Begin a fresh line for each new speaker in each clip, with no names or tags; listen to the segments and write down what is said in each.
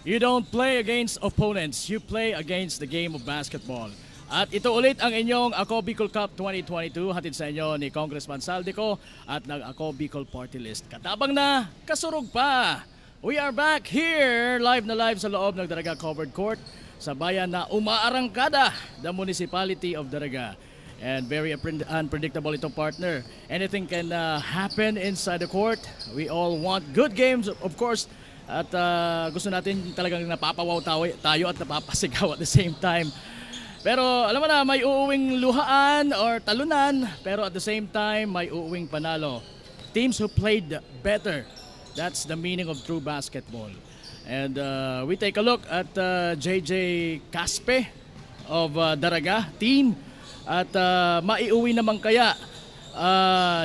You don't play against opponents, you play against the game of basketball. At ito ulit ang inyong Ako Bicol Cup 2022, hatid sa inyo ni Congressman Saldico at ng Ako Bicol Party List. Katabang na, kasurog pa! We are back here, live na live sa loob ng Daraga Covered Court sa bayan na umaarangkada, the Municipality of Daraga. And very unpredictable itong partner. Anything can happen inside the court. We all want good games, of course. At gusto natin talagang napapawaw tayo at napapasigaw at the same time. Pero alam mo na, may uuwing luhaan or talunan, pero at the same time, may uuwing panalo. Teams who played better. That's the meaning of true basketball. And we take a look at JJ Caspe of Daraga team. At maiuwi naman kaya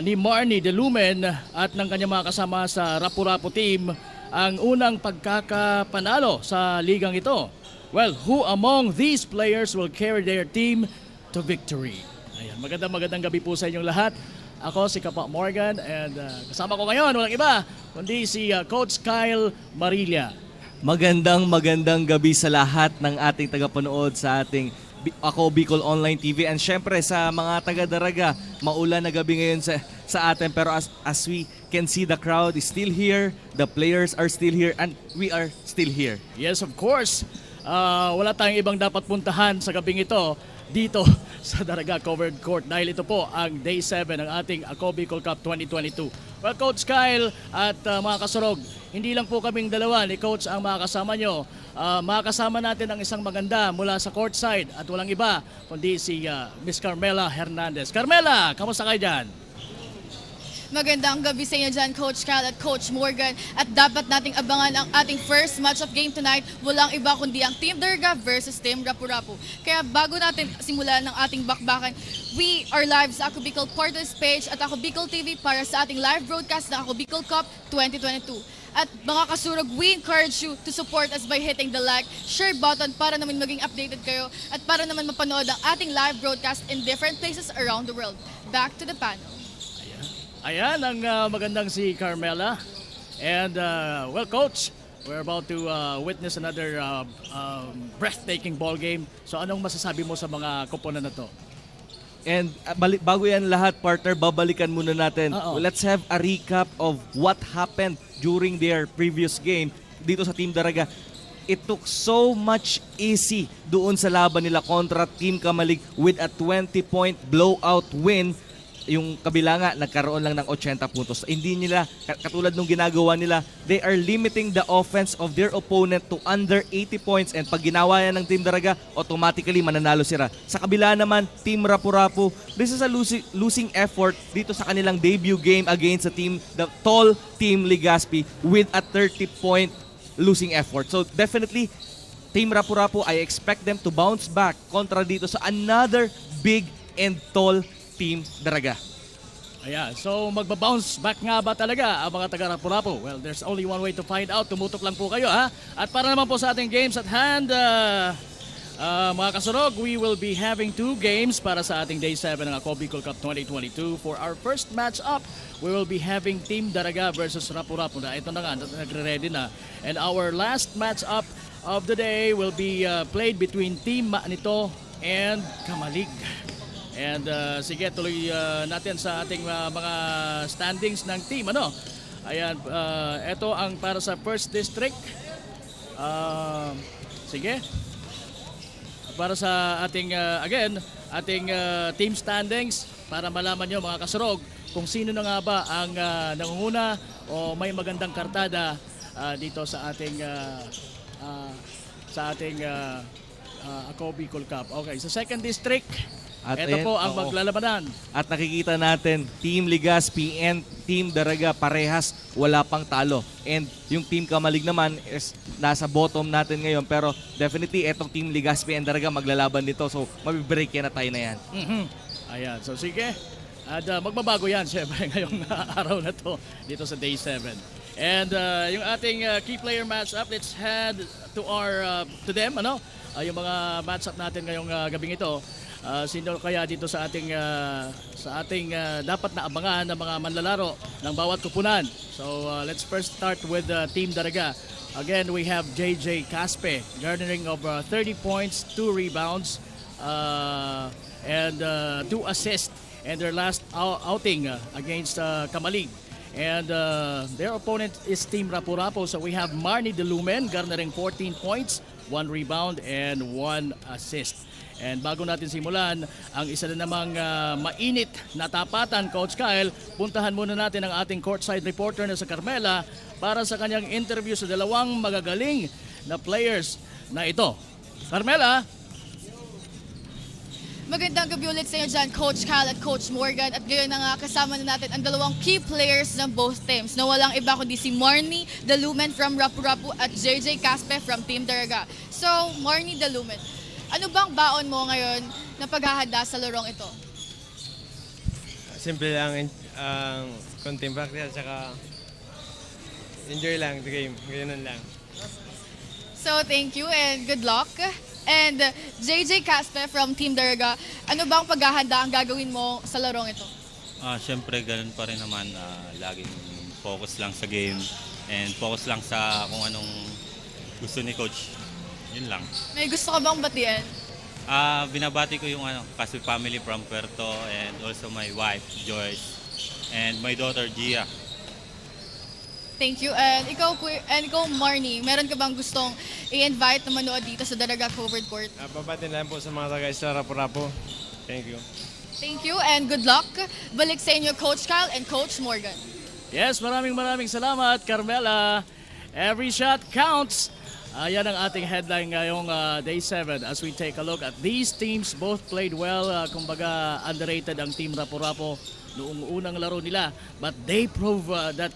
ni Marnie De Lumen at ng kanyang mga kasama sa Rapu-Rapu team ang unang pagkakapanalo sa ligang ito. Well, who among these players will carry their team to victory? Ayan, magandang gabi po sa inyong lahat. Ako si Kapa Morgan and kasama ko ngayon, walang iba, kundi si Coach Kyle Marilla.
Magandang gabi sa lahat ng ating tagapanood sa ating Ako Bicol Online TV, and syempre sa mga taga-Daraga, maulan na gabi ngayon sa atin, pero as we can see, the crowd is still here, the players are still here, and we are still here.
Yes, of course. Wala tayong ibang dapat puntahan sa gabing ito dito sa Daraga Covered Court dahil ito po ang Day 7 ng ating Ako Bicol Cup 2022. Well, Coach Kyle at mga kasurog, hindi lang po kaming dalawa ni Coach ang makakasama nyo. Makakasama natin ang isang maganda mula sa courtside at walang iba kundi si Miss Carmela Hernandez. Carmela, kamusta kayo dyan?
Magandang gabi sa inyo dyan, Coach Cal at Coach Morgan. At dapat nating abangan ang ating first match-up game tonight. Walang iba kundi ang Team Daraga versus Team Rapu-Rapu. Kaya bago natin simulan ng ating bakbakan, we are live sa Ako Bicol Portals page at Ako Bicol TV para sa ating live broadcast ng Ako Bicol Cup 2022. At mga kasurog, we encourage you to support us by hitting the like, share button para naman maging updated kayo at para naman mapanood ang ating live broadcast in different places around the world. Back to the panel.
Ayan ang magandang si Carmela. And well, Coach, we're about to witness another breathtaking ball game. So anong masasabi mo sa mga koponan na to?
And bago yan lahat, partner, babalikan muna natin. Let's have a recap of what happened during their previous game dito sa Team Daraga. It took so much easy doon sa laban nila kontra Team Kamalig with a 20-point blowout win. Yung kabila nga, nagkaroon lang ng 80 puntos. Hindi nila, katulad nung ginagawa nila, they are limiting the offense of their opponent to under 80 points, and pag ginawa yan ng Team Daraga, automatically mananalo sila. Sa kabila naman, Team Rapu-Rapu, this is a losing effort dito sa kanilang debut game against the tall Team Legazpi with a 30-point losing effort. So definitely, Team Rapu-Rapu, I expect them to bounce back kontra dito sa another big and tall Team Daraga.
Ayan, so magbabounce back nga ba talaga ang mga taga-Rapu-Rapu? Well, there's only one way to find out. Tumutok lang po kayo, ha? At para naman po sa ating games at hand, mga kasurog, we will be having 2 games para sa ating Day 7 ng Ako Bicol Cup 2022. For our first match-up, we will be having Team Daraga versus Rapu-Rapu. Ito na nga, nagre-ready na. And our last match-up of the day will be played between Team Manito and Kamalig. And sige, tuloy natin sa ating mga standings ng team. Ano? Ayan, ito ang para sa first district. Sige. Para sa ating, ating team standings, para malaman nyo mga kasurog kung sino na nga ba ang nangunguna o may magandang kartada dito sa ating Ako Bicol Cup. Okay, sa second district, at ito po ang maglalabanan.
At nakikita natin, Team Legazpi and Team Daraga parehas wala pang talo. And yung Team Kamalig naman is nasa bottom natin ngayon. Pero definitely, etong Team Legazpi and Daraga maglalaban nito. So, mabibreak yan na tayo na yan.
Ayan, so sige. At magbabago yan, syempre, ngayong araw na to dito sa Day 7. And yung ating key player match-up, let's head to them, ano? Yung mga match-up natin ngayong gabing ito. Sino kaya dito sa ating dapat na abangan ng mga manlalaro ng bawat kupunan. So let's first start with Team Daraga. Again, we have JJ Caspe, garnering of 30 points, 2 rebounds, and 2 assists in their last outing against Kamalig. And their opponent is Team Rapu-Rapu. So we have Marnie Delumen garnering 14 points, 1 rebound, and 1 assist. And bago natin simulan ang isa na namang mainit na tapatan, Coach Kyle, puntahan muna natin ang ating courtside reporter na sa Carmela para sa kanyang interview sa dalawang magagaling na players na ito. Carmela!
Magandang gabi ulit sa inyo dyan, Coach Kyle at Coach Morgan. At ngayon na nga kasama na natin ang dalawang key players ng both teams na walang iba kundi si Marnie Delumen from Rapu-Rapu at JJ Caspe from Team Daraga. So, Marnie Delumen, ano bang baon mo ngayon na paghahanda sa larong ito?
Simple lang, konting practice at saka enjoy lang the game. Ganun lang.
So, thank you and good luck. And JJ Caspe from Team Daraga, ano bang paghahanda ang gagawin mo sa larong ito?
Siyempre, ganun pa rin naman. Laging focus lang sa game and focus lang sa kung anong gusto ni Coach. Yun lang.
May gusto ka bang batiin?
Binabati ko yung kasi family from Puerto and also my wife, Joyce, and my daughter, Gia.
Thank you. And ikaw, Marnie, meron ka bang gustong i-invite na manood dito sa Daraga Covered Court?
Papatin lang po sa mga taga sa Rapu-Rapu. Thank you.
Thank you and good luck. Balik sa inyo, Coach Kyle and Coach Morgan.
Yes, maraming salamat, Carmela. Every shot counts. Yan ang ating headline ngayong Day 7 as we take a look at these teams. Both played well. Kumbaga, underrated ang Team Rapu-Rapu noong unang laro nila. But they prove that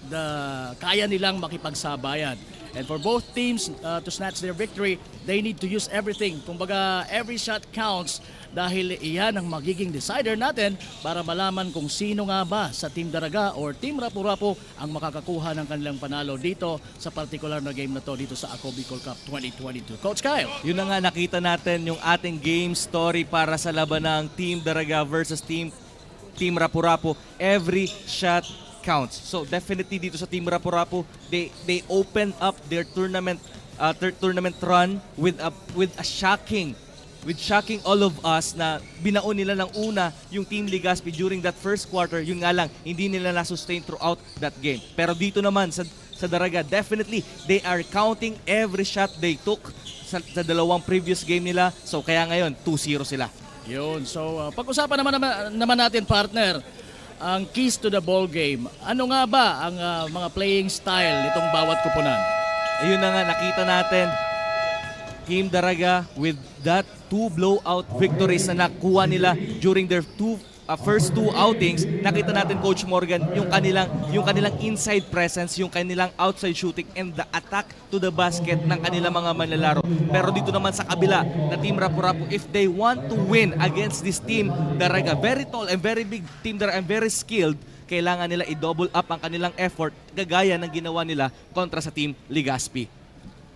kaya nilang makipagsabayan. And for both teams to snatch their victory, they need to use everything. Kumbaga, every shot counts dahil iyan ang magiging decider natin para malaman kung sino nga ba sa Team Daraga or Team Rapu-Rapu ang makakakuha ng kanilang panalo dito sa particular na game na to dito sa Ako Bicol Cup 2022. Coach Kyle!
Yun na nga, nakita natin yung ating game story para sa laban ng Team Daraga versus Team Rapu-Rapu. Every shot counts. So definitely dito sa Team Rapu-Rapu, they opened up their tournament run with shocking all of us na binaon nila ng una yung Team Legazpi during that first quarter. Yun nga lang, hindi nila na-sustain throughout that game. Pero dito naman sa Daraga, definitely they are counting every shot they took sa dalawang previous game nila. So kaya ngayon 2-0 sila.
Yun. So, pag-usapan naman natin, partner, ang keys to the ball game. Ano nga ba ang mga playing style nitong bawat kupunan?
Ayun na nga, nakita natin Team Daraga with that 2 blowout victories na nakuha nila during their first 2 outings. Nakita natin, Coach Morgan, yung kanilang inside presence, yung kanilang outside shooting and the attack to the basket ng kanilang mga manlalaro. Pero dito naman sa kabila na Team Rapu-Rapu, if they want to win against this Team Daraga, very tall and very big Team Daraga and very skilled, kailangan nila i-double up ang kanilang effort gagaya ng ginawa nila kontra sa Team Legazpi.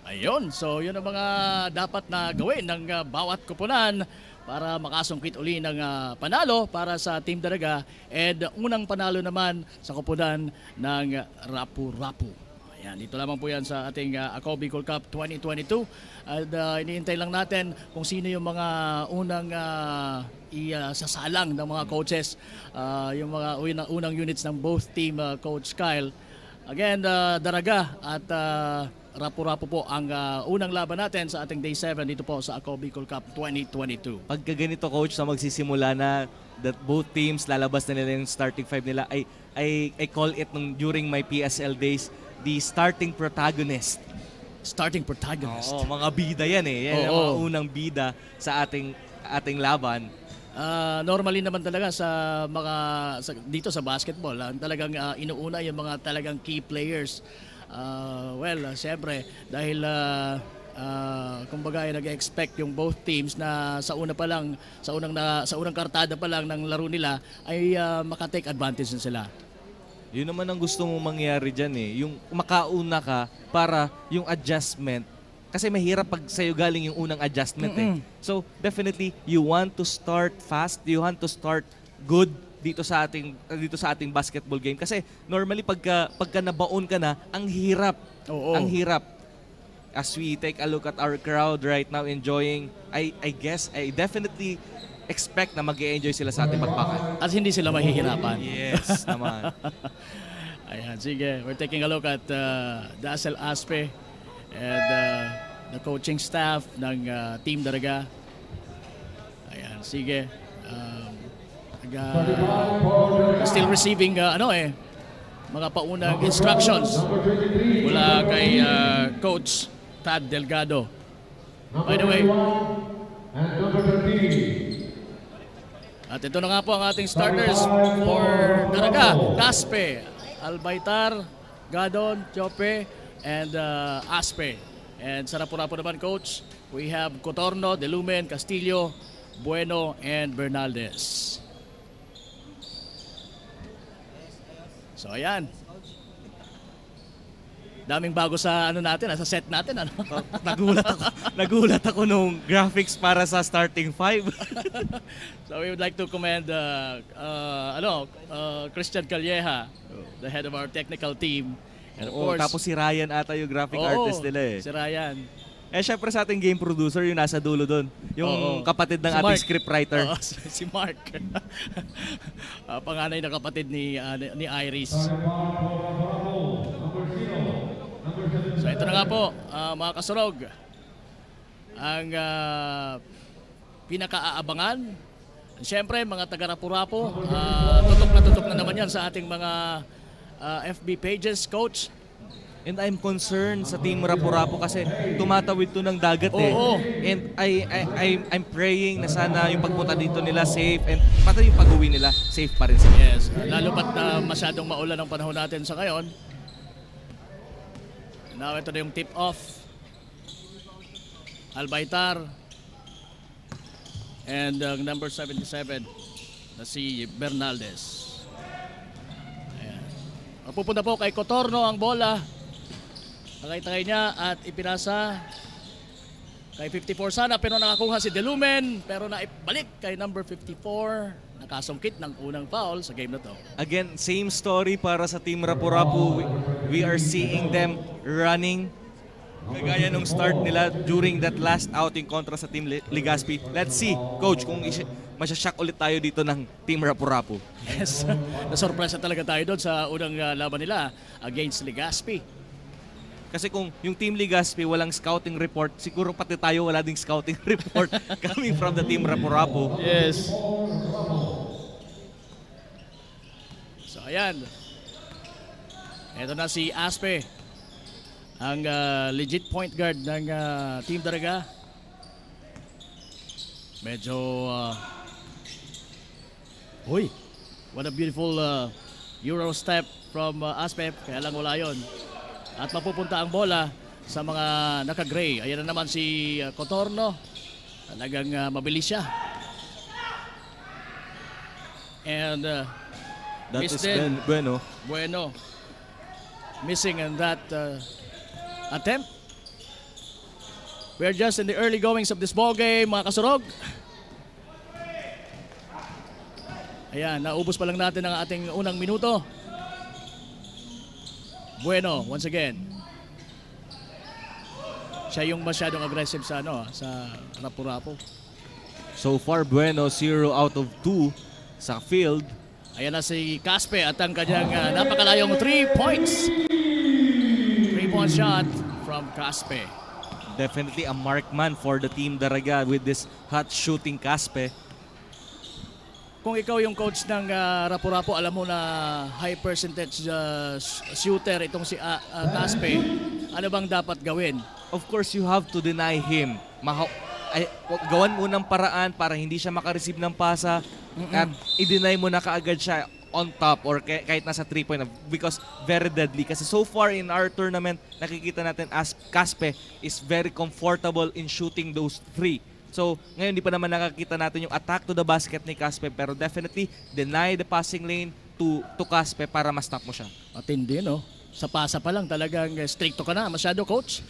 Ayun, so yun ang mga dapat na gawin ng bawat kupunan para makasungkit uli ng panalo para sa Team Daraga and unang panalo naman sa kupunan ng Rapu-Rapu. Ayan, dito lamang po yan sa ating Ako Bicol Cup 2022 at iniintay lang natin kung sino yung mga unang isasalang ng mga coaches, yung mga unang units ng both team, Coach Kyle. Again, Daraga at Rapu-Rapu po ang unang laban natin sa ating Day 7 dito po sa Ako Bicol Cup 2022.
Pagka ganito, Coach, na magsisimula na that both teams lalabas na nila yung starting 5 nila, I call it during my PSL days, the starting protagonist.
Starting protagonist.
Oo, mga bida yan eh. Yan ang mga unang bida sa ating laban.
Normally naman talaga dito sa basketball, talagang inuuna yung mga talagang key players. Siyempre dahil kumbaga ay nag-expect yung both teams na sa unang kartada pa lang ng laro nila ay maka-take advantage na sila.
Yun naman ang gusto mong mangyari dyan eh. Yung makauna ka para yung adjustment. Kasi mahirap pag sa'yo galing yung unang adjustment eh. So definitely you want to start fast, you want to start good dito sa ating basketball game kasi normally pagka nabaon ka na ang hirap.
Oo.
Ang hirap. as we take a look at our crowd right now enjoying, I guess, I definitely expect na mag-enjoy sila sa ating bakbakan.
At hindi sila mahihirapan.
Yes, naman.
Ayan, sige. We're taking a look at Dazzle Aspe and the coaching staff ng Team Daraga. Ayan, sige. Still receiving mga paunang instructions mula kay Coach Tad Delgado. By the way, at ito na nga po ang ating starters for Daraga. Aspe, Albaitar, Gadon, Chope, and Aspe. And sa Rapu-Rapu naman, Coach, we have Cotorno, Delumen, Castillo, Bueno, and Bernaldez. So ayan. Daming bago sa sa set natin
Nagulat ako nung graphics para sa starting 5.
So we would like to commend Christian Calleja, the head of our technical team. And of course,
tapos si Ryan ata yung graphic artist nila eh.
Si Ryan.
Syempre sa ating game producer, yung nasa dulo doon. Yung kapatid ng
Si
ating
Mark.
scriptwriter.
Si Mark. Panganay na kapatid ni Iris. So ito na nga po, mga kasurog. Ang pinaka-aabangan. Siyempre, mga taga-Rapu-Rapu, tutok na naman yan sa ating mga FB pages, Coach.
And I'm concerned sa team Rapu-Rapu kasi tumatawid to ng dagat
Oo.
And I'm praying na sana yung pagpunta dito nila safe and pati yung pag-uwi nila safe pa rin sila.
Yes, lalo pat masyadong maulan ang panahon natin sa ngayon. Now ito na yung tip-off. Albaitar and number 77 na si Bernaldez. Ayan. Pupunta po kay Cotorno ang bola. Nakitay niya at ipinasa kay 54 sana pero nakakuha si Delumen pero naibalik kay number 54. Nakasungkit ng unang foul sa game na to.
Again, same story para sa team Rapu-Rapu. We are seeing them running kagaya nung start nila during that last outing kontra sa team Legazpi. Let's see, Coach, kung masyashock ulit tayo dito ng team Rapu-Rapu.
Yes, nasurpresa talaga tayo doon sa unang laban nila against Legazpi.
Kasi kung yung team Legazpi walang scouting report, siguro pati tayo wala ding scouting report coming from the team Rapu-Rapu.
Yes. So ayan. Ito na si Aspe. Ang legit point guard ng Team Daraga. Medyo what a beautiful Euro step from Aspe. Kaya lang wala yun. At mapupunta ang bola sa mga naka-gray. Ayan na naman si Cotorno. Talagang mabilis siya. And
That is Bueno.
Bueno missing in that attempt. We're just in the early goings of this ball game, mga kasurog. Ayan, naubos pa lang natin ang ating unang minuto. Bueno, once again. Siya yung masyadong aggressive sa Rapu-Rapu.
So far, Bueno, 0 out of 2 sa field.
Ayan na si Caspe at ang kanyang napakalayong 3 points. 3-point shot from Caspe.
Definitely a markman for the team Daraga with this hot shooting Caspe.
Kung ikaw yung coach ng Rapu-Rapu, alam mo na high percentage shooter itong si Caspe, ano bang dapat gawin?
Of course, you have to deny him. Gawan mo ng paraan para hindi siya makareceive ng pasa at i-deny mo na kaagad siya on top or kahit nasa 3-point because very deadly. Kasi so far in our tournament, nakikita natin as Caspe is very comfortable in shooting those 3. So, ngayon di pa naman nakakita natin yung attack to the basket ni Caspe pero definitely deny the passing lane to Caspe para ma-stop mo siya.
Matindi, no? Sa pasa pa lang talagang stricto ka na. Masyado, coach.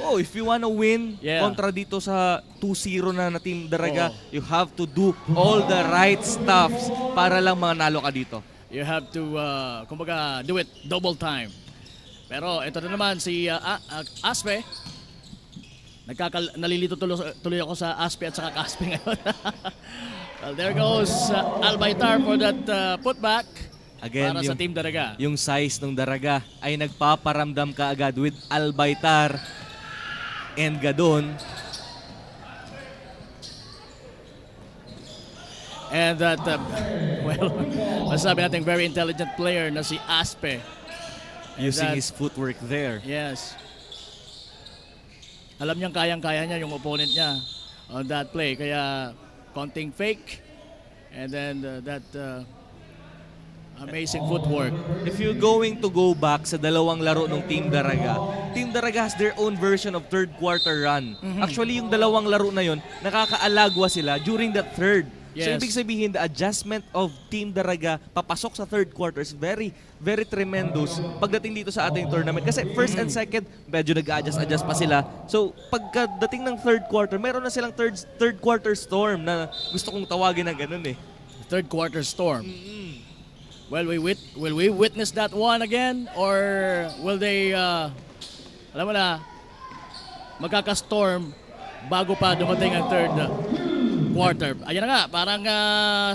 Oh, if you wanna win kontra dito sa 2-0 na Team Daraga, you have to do all the right stuffs para lang manalo ka dito.
You have to, kumbaga, do it double time. Pero ito na naman si Aspe. Nalilito tuloy ako sa Aspe at saka Kaspe ngayon. Well, there goes Albaitar for that putback
Again,
para sa Team Daraga.
yung size ng Daraga ay nagpaparamdam kaagad with Albaitar and Gadon.
And that, well, masasabi natin very intelligent player na si Aspe. And
Using
that-
his footwork there.
Yes. Alam niyang kayang-kaya niya yung opponent niya on that play. Kaya konting fake and then that amazing footwork.
If you're going to go back sa dalawang laro ng Team Daraga has their own version of third quarter run. Actually, yung dalawang laro na yun, nakakaalagwa sila during that third. So,
Yes.
ibig sabihin, the adjustment of Team Daraga papasok sa third quarter is very, very tremendous pagdating dito sa ating tournament. Kasi first and second, medyo nag-adjust pa sila. So, pagkadating ng third quarter, meron na silang third quarter storm na gusto kong tawagin na ganun eh.
Third quarter storm. Well, will we witness that one again? Or will they, alam mo na, magkaka-storm bago pa dumating ang third quarter. Ayan na nga, parang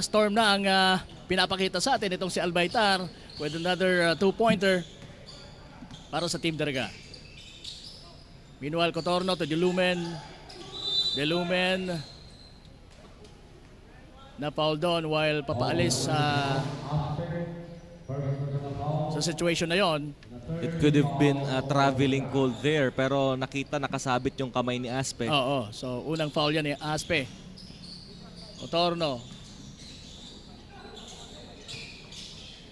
storm na ang pinapakita sa atin itong si Albaitar with another two-pointer para sa Team Daraga. Meanwhile, Cotorno to Delumen. Delumen na foul doon while papaalis sa situation na yon.
It could have been a traveling call there, pero nakasabit yung kamay ni Aspe.
Oo, so unang foul yan ni Aspe. Cotorno.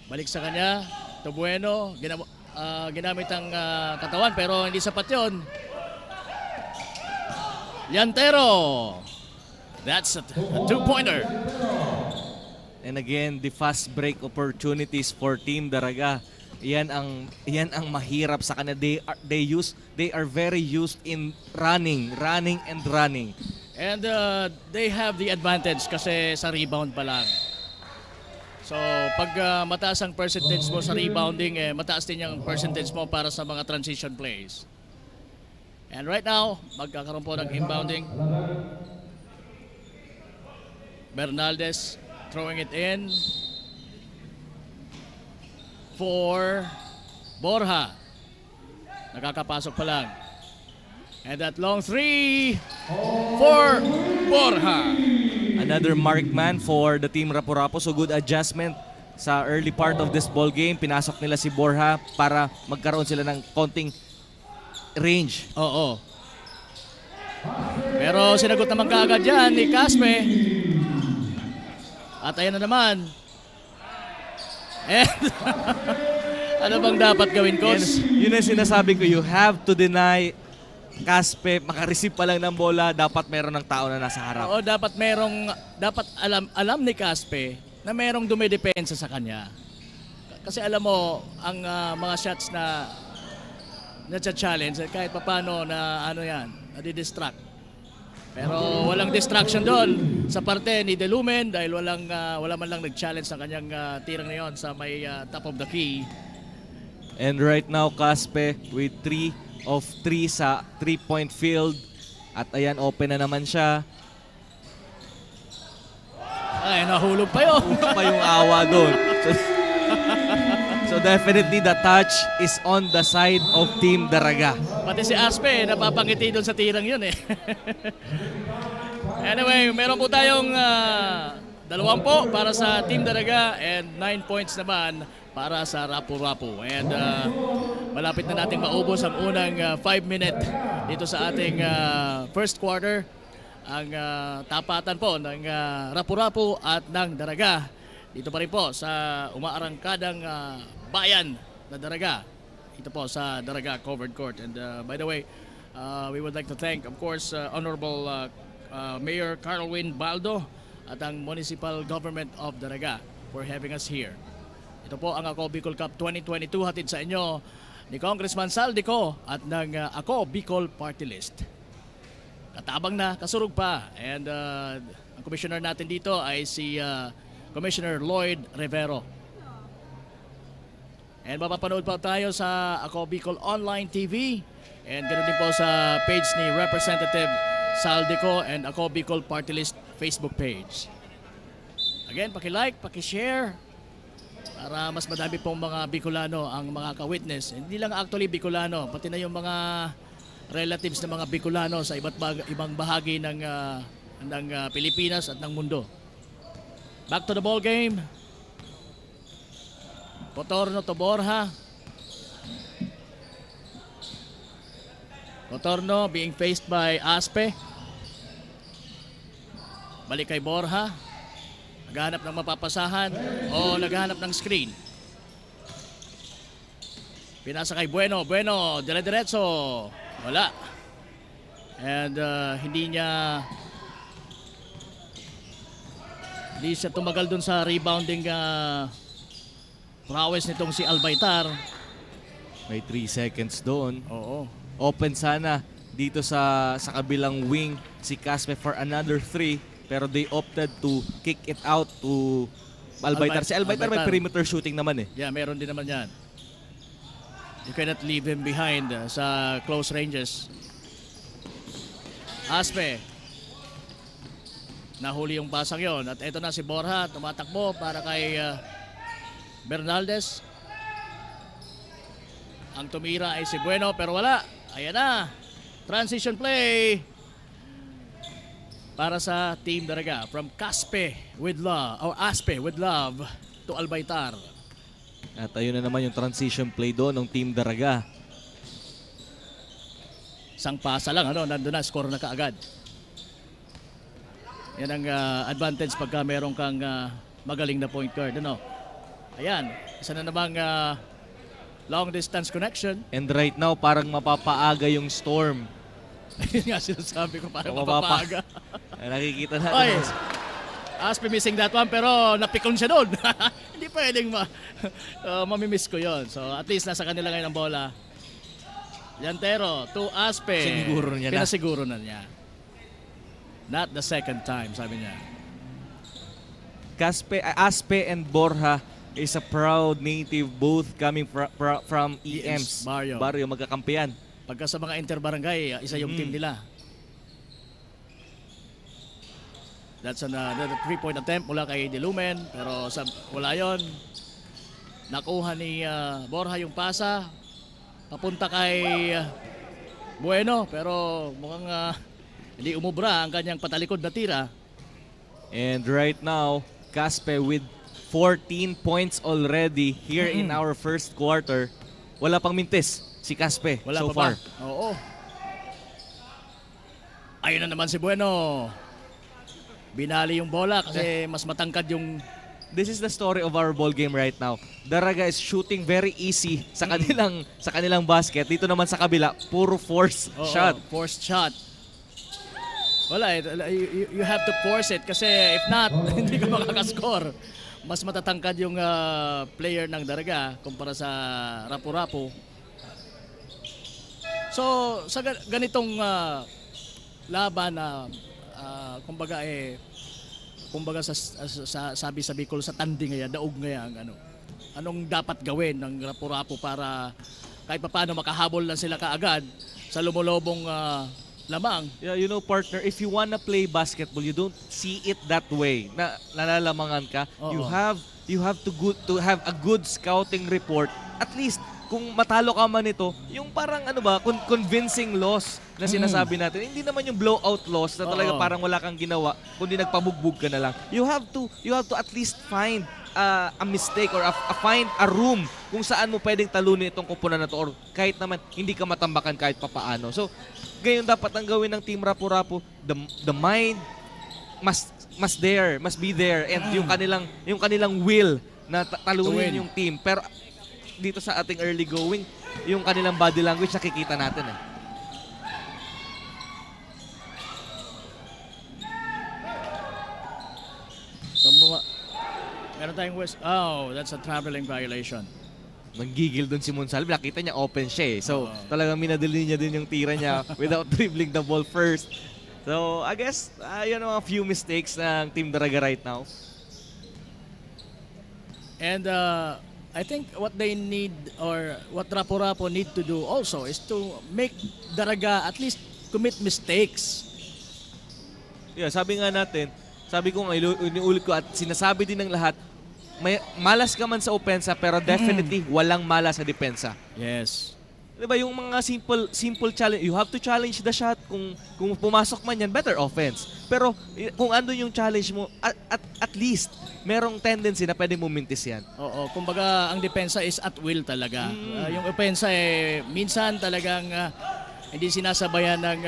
Balik sa kanya. To Bueno. Ginamit ang katawan pero hindi sapat yun. Llantero. That's a two-pointer.
And again, the fast break opportunities for Team Daraga. Yan ang mahirap sa kanila. They are very used in running.
And they have the advantage kasi sa rebound pa lang. So pag mataas ang percentage mo sa rebounding, mataas din yung percentage mo para sa mga transition plays. And right now, magkakaroon po ng inbounding. Bernaldez throwing it in for Borja. Nakakapasok pa lang. And that long three for Borja.
Another markman for the Team Rapu-Rapu. So good adjustment sa early part of this ball game. Pinasok nila si Borja para magkaroon sila ng konting range.
Oo. Pero sinagot naman kaagad yan ni Kaspe. At ayan na naman. And ano bang dapat gawin, Coach?
Yun ang sinasabi ko. You have to deny Kaspe, makareceive pa lang ng bola, dapat meron ng tao na nasa harap.
Oo, dapat alam ni Kaspe na merong dumidepensa sa kanya. Kasi alam mo, ang mga shots na challenge kahit papano na ano yan, nadi-distract. Pero walang distraction doon sa parte ni Delumen dahil wala man lang nag-challenge sa kanyang tirang na yon sa may top of the key.
And right now, Kaspe with 3 of 3 sa 3-point field. At ayan, open na naman siya.
Ay, nahulog pa yun.
Pa yung awa doon. So definitely the touch is on the side of Team Daraga.
Pati si Aspe, napapangiti doon sa tirang yun eh. Anyway, meron po tayong 20 para sa Team Daraga and 9 points naman para sa Rapu-Rapu. And malapit na nating maubos ang unang 5-minute dito sa ating first quarter. Ang tapatan po ng Rapu-Rapu at ng Daraga. Dito pa rin po sa umaarangkadang bayan na Daraga. Ito po sa Daraga Covered Court. And by the way, we would like to thank, of course, Honorable Mayor Carlwin Baldo at ang Municipal Government of Daraga for having us here. Ito po ang Ako Bicol Cup 2022 hatid sa inyo ni Congressman Saldico at ng Ako Bicol Party List. Katabang na, kasurog pa. And ang commissioner natin dito ay si Commissioner Lloyd Rivero. And mapapanood pa tayo sa Ako Bicol Online TV. And ganoon din po sa page ni Representative Saldico and Ako Bicol Party List Facebook page. Again, paki-like, paki-share para mas madami pong mga Bicolano ang mga ka-witness. Hindi lang actually Bicolano, pati na yung mga relatives ng mga Bicolano sa ibang bahagi ng Pilipinas at ng mundo. Back to the ball game. Potorno to Borja. Potorno being faced by Aspe. Balik kay Borja. Naghahanap ng mapapasahan o naghahanap ng screen. Pinasa kay Bueno. Bueno, dire-diretso. Wala. And hindi siya tumagal dun sa rebounding prowess nitong si Albaitar.
May 3 seconds doon.
Oo.
Open sana dito sa kabilang wing si Caspe for another 3, pero they opted to kick it out to Albaitar. Si Albaitar may perimeter shooting naman eh.
Yeah, meron din naman yan. You cannot leave him behind sa close ranges. Aspe. Nahuli yung basang yon. At eto na si Borja, tumatakbo para kay Bernaldez. Ang tumira ay si Bueno pero wala. Ayan na. Transition play para sa Team Daraga from Caspe with love or Aspe with love to Albaitar.
At ayun na naman yung transition play doon ng Team Daraga.
Isang pasa lang, nandun na, score na kaagad. Yan ang advantage pagka meron kang magaling na point guard. Ayan, isa na namang long distance connection.
And right now, parang mapapaaga yung Storm.
Ayun nga sinasabi ko, parang mapapaaga.
Nakikita
Oy,
natin.
Aspe missing that one pero napikon siya doon. Hindi pwedeng mamimiss ko yon. So at least nasa kanila ngayon ang bola. Llantero to Aspe.
Siniguro niya na.
Pinasiguro na niya. Not the second time, sabi niya.
Aspe and Borja is a proud native, both coming from EMs. Barrio, magkakampiyan.
Pagka sa mga interbarangay, isa yung team nila. That's a 3-point attempt mula kay Dilumen, pero wala yon. Nakuha ni Borja yung pasa. Papunta kay Bueno, pero mukhang hindi umubra ang kanyang patalikod na tira.
And right now, Caspe with 14 points already here in our first quarter. Wala pang mintis si Caspe
Wala
so
pa
far.
Ba? Oo. Ayun na naman si Bueno. Binali yung bola kasi mas matangkad yung...
This is the story of our ball game right now. Daraga is shooting very easy sa kanilang basket. Dito naman sa kabila, puro force shot.
Forced shot. Wala you have to force it kasi if not, hindi ka makakascore. Mas matatangkad yung player ng Daraga kumpara sa Rapu-Rapu. So, sa ganitong laban na kumbaga sabi sa Bicol sa tandi ngaya, daog ngaya anong dapat gawin ng Rapu-Rapu para kahit paano makahabol lang sila kaagad sa lumulobong lamang.
Yeah, you know, partner, if you wanna play basketball, you don't see it that way. Nalalamangan ka.
Oo.
You have to have a good scouting report. At least kung matalo ka man ito, yung parang convincing loss na sinasabi natin. Hindi naman yung blowout loss na talaga parang wala kang ginawa, kundi nagpabugbog ka na lang. You have to at least find a mistake or find a room kung saan mo pwedeng talunin itong kupunan na to, or kahit naman hindi ka matambakan kahit papaano. So, gayon dapat ang gawin ng Team Rapu-Rapu. The mind must be there, and yung kanilang will na talunin yung team. Pero dito sa ating early going, yung kanilang body language nakikita natin eh.
So, meron tayong that's a traveling violation.
Nanggigil doon si Monsalve. Nakita niya open siya eh. So, talagang minadali niya din yung tira niya without dribbling the ball first. So, I guess, yun ang a few mistakes ng Team Daraga right now.
And I think what they need or what Rapu-Rapu need to do also is to make Daraga at least commit mistakes.
Yeah, sabi nga natin, sabi ko nga, inuulit ko at sinasabi din ng lahat, may malas ka man sa opensa pero definitely walang malas sa depensa.
Yes.
'Di ba yung mga simple challenge, you have to challenge the shot, kung pumasok man yan, better offense. Pero kung andun yung challenge mo, at least merong tendency na pwede mo mintis yan.
Oo, kumbaga ang depensa is at will talaga. Yung opensa minsan talagang hindi sinasabayan ng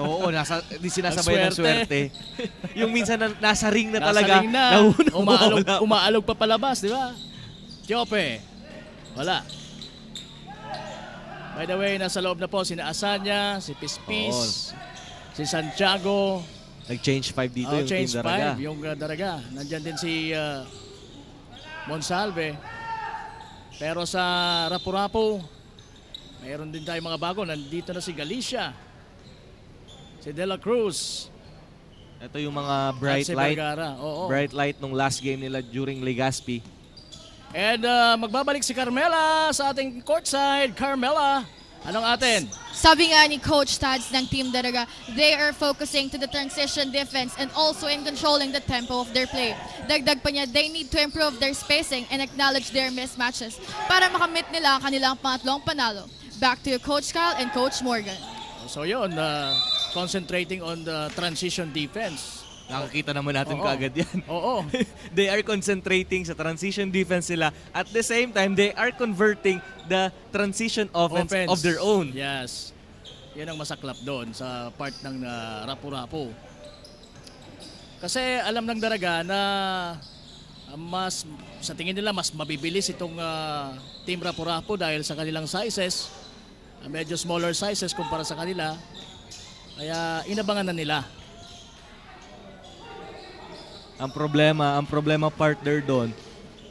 Oo, hindi sinasabayan ng
swerte.
swerte. Yung minsan nasa ring na
nasa
talaga,
ring na, umaalog pa palabas, di ba? Tiope, wala. By the way, nasa loob na po si Asanya, si Pispis, si Santiago.
Nag-change 5 dito yung
Change
Team Daraga.
5, yung Daraga. Nandyan din si Monsalve. Pero sa Rapu-Rapu, mayroon din tayong mga bago. Nandito na si Galicia, si De La Cruz,
Ito yung mga bright
at si
light.
Vergara. Oo.
Bright light nung last game nila during Legazpi.
And magbabalik si Carmela sa ating courtside. Carmela, anong atin?
Sabi nga ni Coach Tads ng Team Daraga, they are focusing to the transition defense and also in controlling the tempo of their play. Dagdag pa niya, they need to improve their spacing and acknowledge their mismatches para makamit nila ang kanilang pangatlong panalo. Back to you, Coach Kyle and Coach Morgan.
So yun, concentrating on the transition defense.
Nakakita naman natin
Oo.
kaagad yan.
Oo.
They are concentrating sa transition defense sila. At the same time, they are converting the transition offense of their own.
Yes. Yan ang masaklap doon sa part ng Rapu-Rapu. Kasi alam ng Daraga na mas sa tingin nila mas mabibilis itong Team Rapu-Rapu dahil sa kanilang sizes. Medyo smaller sizes kumpara sa kanila. Kaya inabangan na nila.
Ang problema partner doon,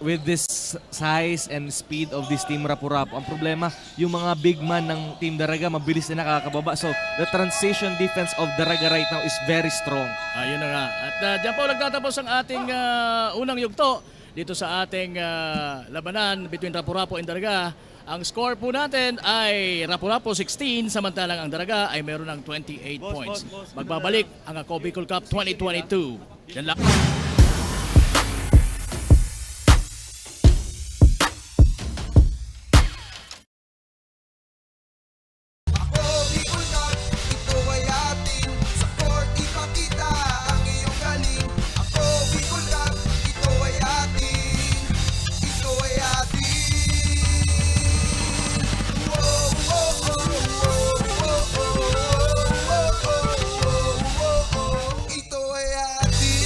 with this size and speed of this Team Rapu-Rapu, ang problema, yung mga big man ng Team Daraga, mabilis na nakakababa. So, the transition defense of Daraga right now is very strong.
Ayun na nga. At dyan po nagtatapos ang ating unang yugto dito sa ating labanan between Rapu-Rapu and Daraga. Ang score po natin ay Rapu-Rapu 16, samantalang ang Daraga ay meron ng 28 points. Magbabalik ang Ako Bicol Cup 2022. Yan lang.
Ako, Bicol Cup, ito ay atin. Sa court, ipakita ang iyong galing. Ako, Bicol Cup, ito ay atin. Ito ay atin. Whoa, whoa, whoa, whoa, whoa, whoa, whoa, whoa, whoa. Ito ay atin.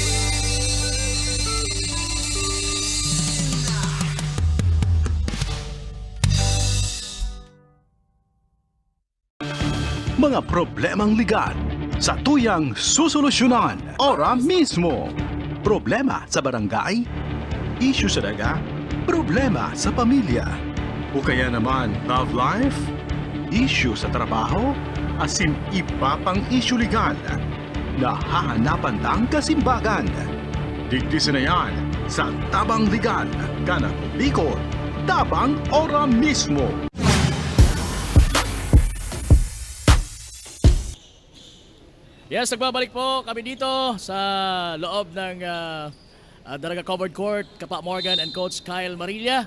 Mga problemang legal sa tuyang susolusyonan ora mismo. Problema sa barangay, issue sa daga, problema sa pamilya. O kaya naman love life, issue sa trabaho, asin iba pang issue legal. Nahahanapan ng kasimbagan. Digdisin na yan sa Tabang Legal, Ganap Bicol, Tabang ora mismo.
Yes, nagbabalik po kami dito sa loob ng Daraga Covered Court, Kapa Morgan and Coach Kyle Marilla.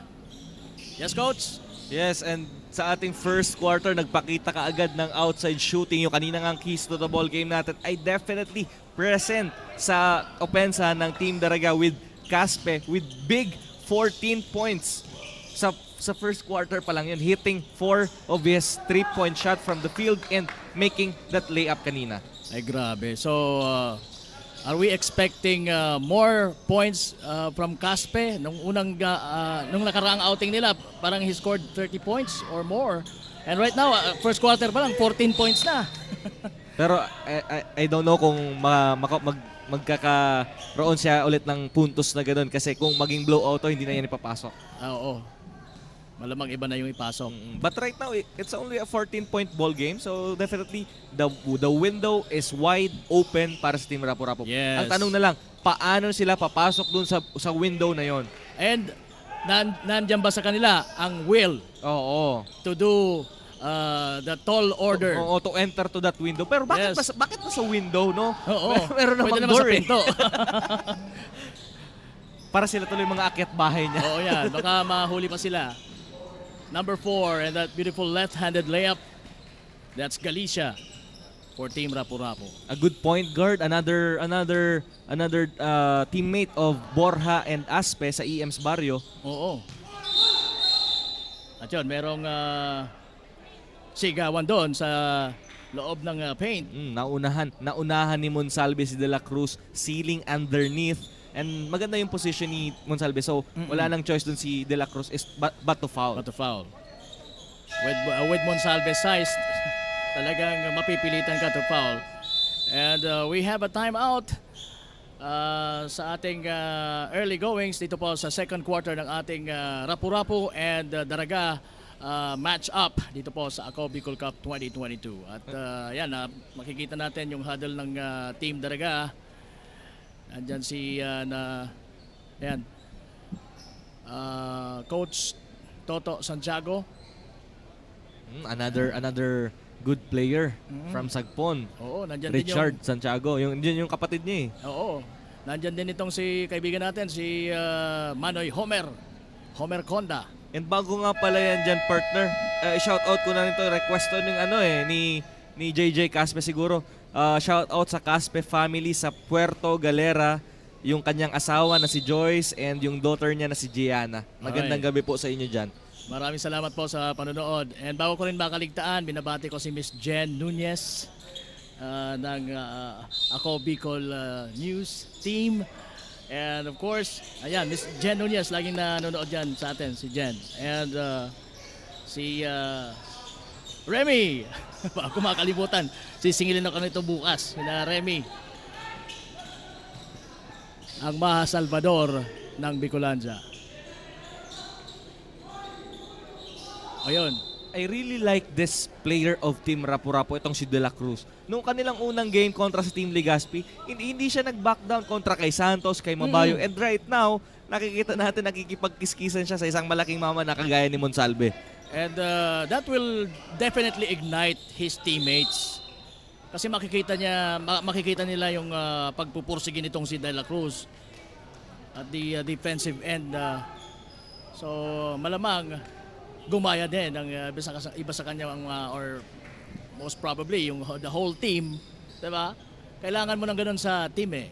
Yes, Coach?
Yes, and sa ating first quarter, nagpakita ka agad ng outside shooting. Yung kanina ngang keys to the ball game natin ay definitely present sa opensa ng Team Daraga with Caspe with big 14 points. Sa first quarter pa lang yun, hitting 4 of his 3-point shot from the field and making that layup kanina.
Ay, grabe. So, are we expecting more points from Caspe? Nung nakaraang outing nila, parang he scored 30 points or more. And right now, first quarter pa lang, 14 points na.
Pero I don't know kung magkakaroon siya ulit ng puntos na gano'n kasi kung maging blowout to, hindi na yan ipapasok.
Oo. Malamang iba na yung ipasok.
But right now, it's only a 14-point ball game. So definitely, the window is wide open para sa Team Rapu-Rapu.
Yes.
Ang tanong na lang, paano sila papasok dun sa window na yon?
And Nandyan ba sa kanila ang will
Oo.
to do the tall order?
Oo, to enter to that window. Pero bakit
Yes.
bakit sa window, no?
Oo.
Meron
Pwede
namang
naman
door
sa
eh.
pinto.
Para sila tuloy mga akyat bahay niya.
Oo yan, baka mahuli pa sila. Number 4 and that beautiful left-handed layup. That's Galicia for Team Rapu-Rapu.
A good point guard, another teammate of Borja and Aspe sa EM's Barrio.
Oo. At yun, merong sigawan doon sa loob ng paint.
Naunahan ni Monsalve si De La Cruz, ceiling underneath. And maganda yung position ni Monsalve. So, wala nang choice dun si De La Cruz is but to foul.
But to foul. With Monsalve's size, talagang mapipilitan ka to foul. And we have a timeout sa ating early goings dito po sa second quarter ng ating Rapu-Rapu and Daraga match up dito po sa Ako Bicol Cup 2022. At yan, makikita natin yung huddle ng Team Daraga. Andyan si Coach Toto Santiago.
Another good player from Sagpon.
Oo, nandyan
Richard
din
Santiago, yung kapatid niya eh.
Oo. Nandyan din itong si kaibigan natin, si Manoy Homer Conda.
And bago nga pala yan dyan, partner, shout out ko na nito, request to ni JJ Caspe siguro. Shout out sa Caspe family sa Puerto Galera, yung kanyang asawa na si Joyce and yung daughter niya na si Gianna. Magandang gabi po sa inyo dyan.
Maraming salamat po sa panonood. And bago ko rin makaligtaan, binabati ko si Miss Jen Nunez ng Ako Bicol News Team. And of course, ayan, Miss Jen Nunez, laging nanonood dyan sa atin, si Jen. And si Remy, ako makalimutan, sisingilin ako nito bukas, na Remy, ang Maha Salvador ng Bicolandia. Ayun.
I really like this player of Team Rapu-Rapu, itong si De La Cruz. Nung kanilang unang game kontra sa Team Legazpi, hindi siya nag-back down kontra kay Santos, kay Mabayo. And right now, nakikita natin nakikipagkiskisan siya sa isang malaking mama na kagaya ni Monsalve.
And that will definitely ignite his teammates. Kasi makikita nila yung pagpupursige nitong si De La Cruz at the defensive end. So malamang gumaya din ang iba sa kanya or most probably yung the whole team, 'di ba? Kailangan mo ng ganun sa team eh.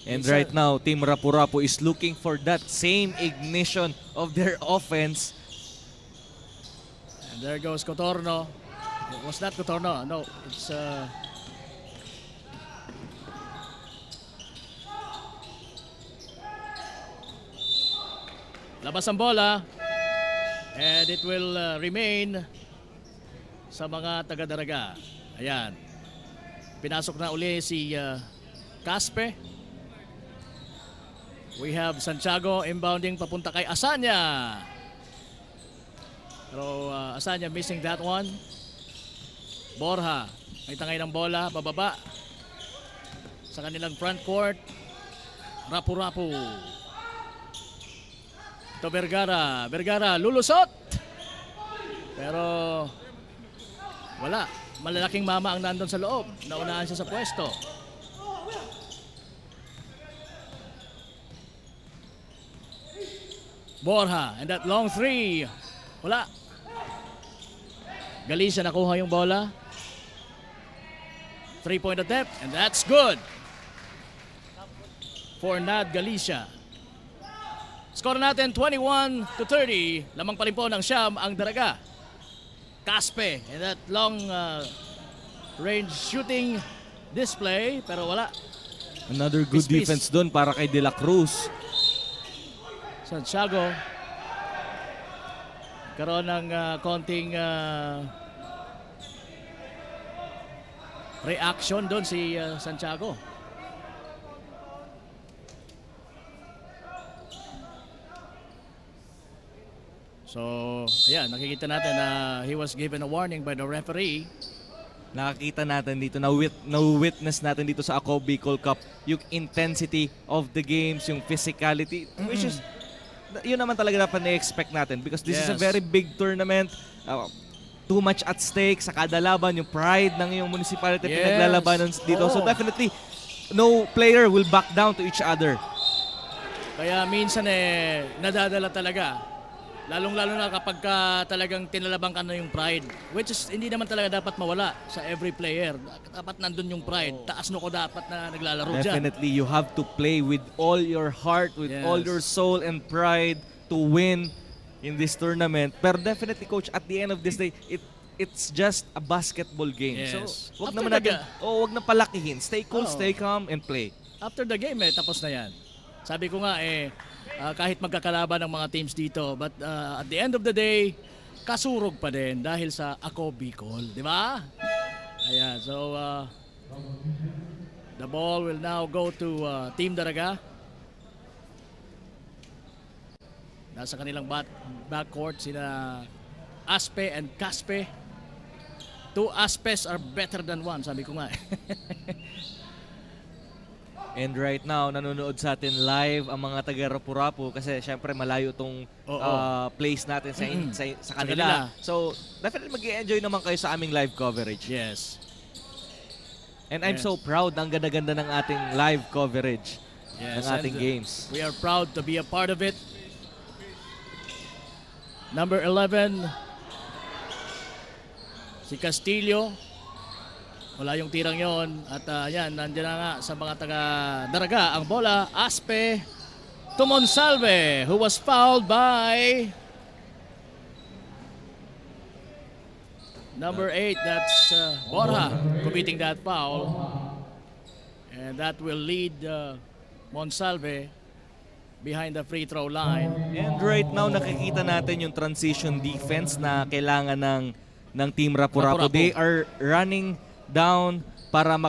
And right now, Team Rapu-Rapu is looking for that same ignition of their offense.
And there goes Cotorno. Was that Cotorno? No, it's labas ang bola. And it will remain sa mga taga-Daraga. Ayan. Pinasok na uli si Caspe. We have Santiago inbounding papunta kay Asanya. Pero Asanya missing that one. Borja. May tangay ng bola. Bababa. Sa kanilang front court. Rapu-Rapu. Ito Vergara. Vergara lulusot. Pero wala. Malalaking mama ang nandun sa loob. Naunahan siya sa pwesto. Borja. And that long three. Wala. Galicia nakuha yung bola. 3-point attempt. And that's good. For Nad Galicia. Score natin 21-30. Lamang pa rin po ng Siyam ang Daraga. Caspe and that long range shooting display pero wala.
Another good
Miss.
defense doon para kay De La Cruz.
Santiago karoon ng konting reaction doon si Santiago. So, ayan, nakikita natin na he was given a warning by the referee.
Nakakita natin dito, witness natin dito sa Ako Bicol Cup yung intensity of the games, yung physicality, which is yun naman talaga dapat na-expect natin because this is a
Yes.
very big tournament. Too much at stake sa kada laban, yung pride ng iyong municipality
Yes.
pinaglalabanan dito. So
Oo.
definitely, no player will back down to each other.
Kaya minsan nadadala talaga. Lalong-lalo na kapag talagang tinalabang ka na yung pride. Which is hindi naman talaga dapat mawala sa every player. Dapat nandun yung pride. Taas no ko dapat na naglalaro dyan.
Definitely, you have to play with all your heart, with
Yes.
all your soul and pride to win in this tournament. Pero definitely, Coach, at the end of this day, it's just a basketball game.
Yes.
So, wag
After
naman
the
natin, wag na palakihin. Stay cool,
Oo.
stay calm, and play.
After the game, tapos na yan. Sabi ko nga, kahit magkakalaban ng mga teams dito, but at the end of the day, kasurog pa din dahil sa Ako Bicol. Di ba? Ayan, so the ball will now go to Team Daraga. Nasa kanilang backcourt sina Aspe and Caspe. Two Aspes are better than one, sabi ko nga.
And right now, nanonood sa atin live ang mga taga Rapu-Rapu kasi syempre malayo tong
Oo.
place natin sa
kanila.
kanila. So, definitely mag-enjoy naman kayo sa aming live coverage.
Yes.
And I'm
Yes.
so proud ng ganda-ganda ng ating live coverage
Yes,
ng ating
and,
games.
We are proud to be a part of it. Number 11, si Castillo. Wala yung tirang yon. At yan, nandiyan na nga sa mga taga-Daraga ang bola. Aspe to Monsalve, who was fouled by number 8. That's Borja committing that foul. And that will lead Monsalve behind the free throw line.
And right now, nakikita natin yung transition defense na kailangan ng Team Rapu-Rapu.
Rapu-Rapu.
They are running down para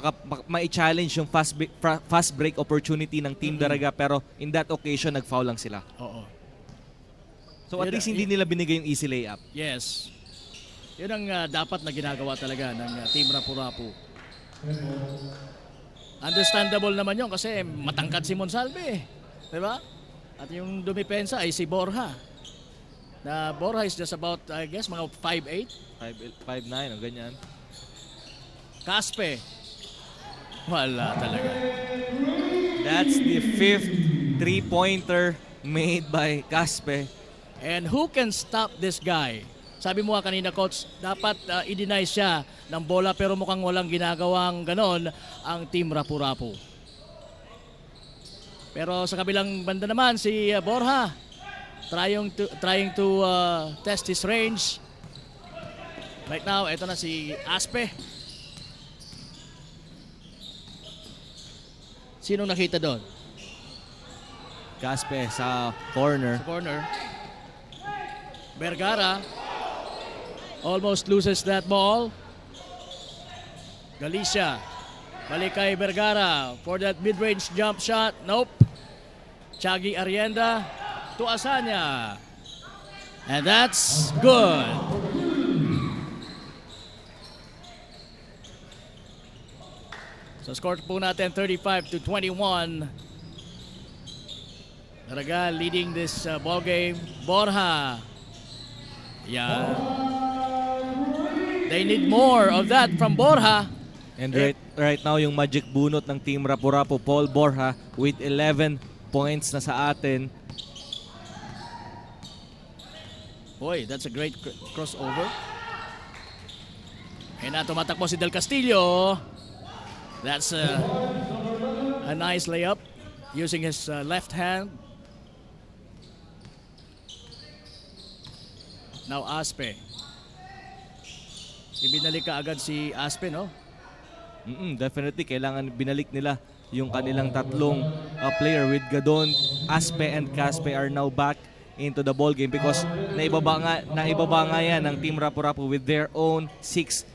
ma-challenge yung fast break opportunity ng Team Daraga, pero in that occasion, nag-foul lang sila.
Oo.
So at
Yun-
least hindi nila binigay yung easy layup.
Yes. Yun ang dapat na ginagawa talaga ng Team Rapu-Rapu. Understandable naman yun kasi matangkad si Monsalve. Di ba? At yung dumipensa ay si Borja. Na Borja is just about, I guess, mga 5'8".
5'9", o ganyan.
Caspe. Wala talaga.
That's the 5th three-pointer made by Caspe.
And who can stop this guy? Sabi mo nga kanina, Coach, dapat i-deny siya ng bola pero mukhang walang ginagawang ganon ang Team Rapu-Rapu. Pero sa kabilang banda naman, si Borja trying to test his range. Right now, ito na si Aspe. Sino nakita doon?
Caspe sa corner.
Sa corner. Vergara almost loses that ball. Galicia. Balik kay Vergara for that mid-range jump shot. Nope. Chagi Arienda to Asanya. And that's good. So score po natin 35-21. Daraga leading this ball game. Borja. Yeah. They need more of that from Borja.
And right now, yung magic bunot ng Team Rapu-Rapu, Paul Borja, with 11 points na sa atin.
Boy, that's a great crossover. And na tumatakbo si Del Castillo. That's a nice layup using his left hand. Now Aspe. Ibinalik ka agad si Aspe, no?
Definitely, kailangan binalik nila yung kanilang tatlong player with Gadon, Aspe, and Caspe are now back into the ball game because naibaba nga yan ng Team Rapu-Rapu with their own 6-0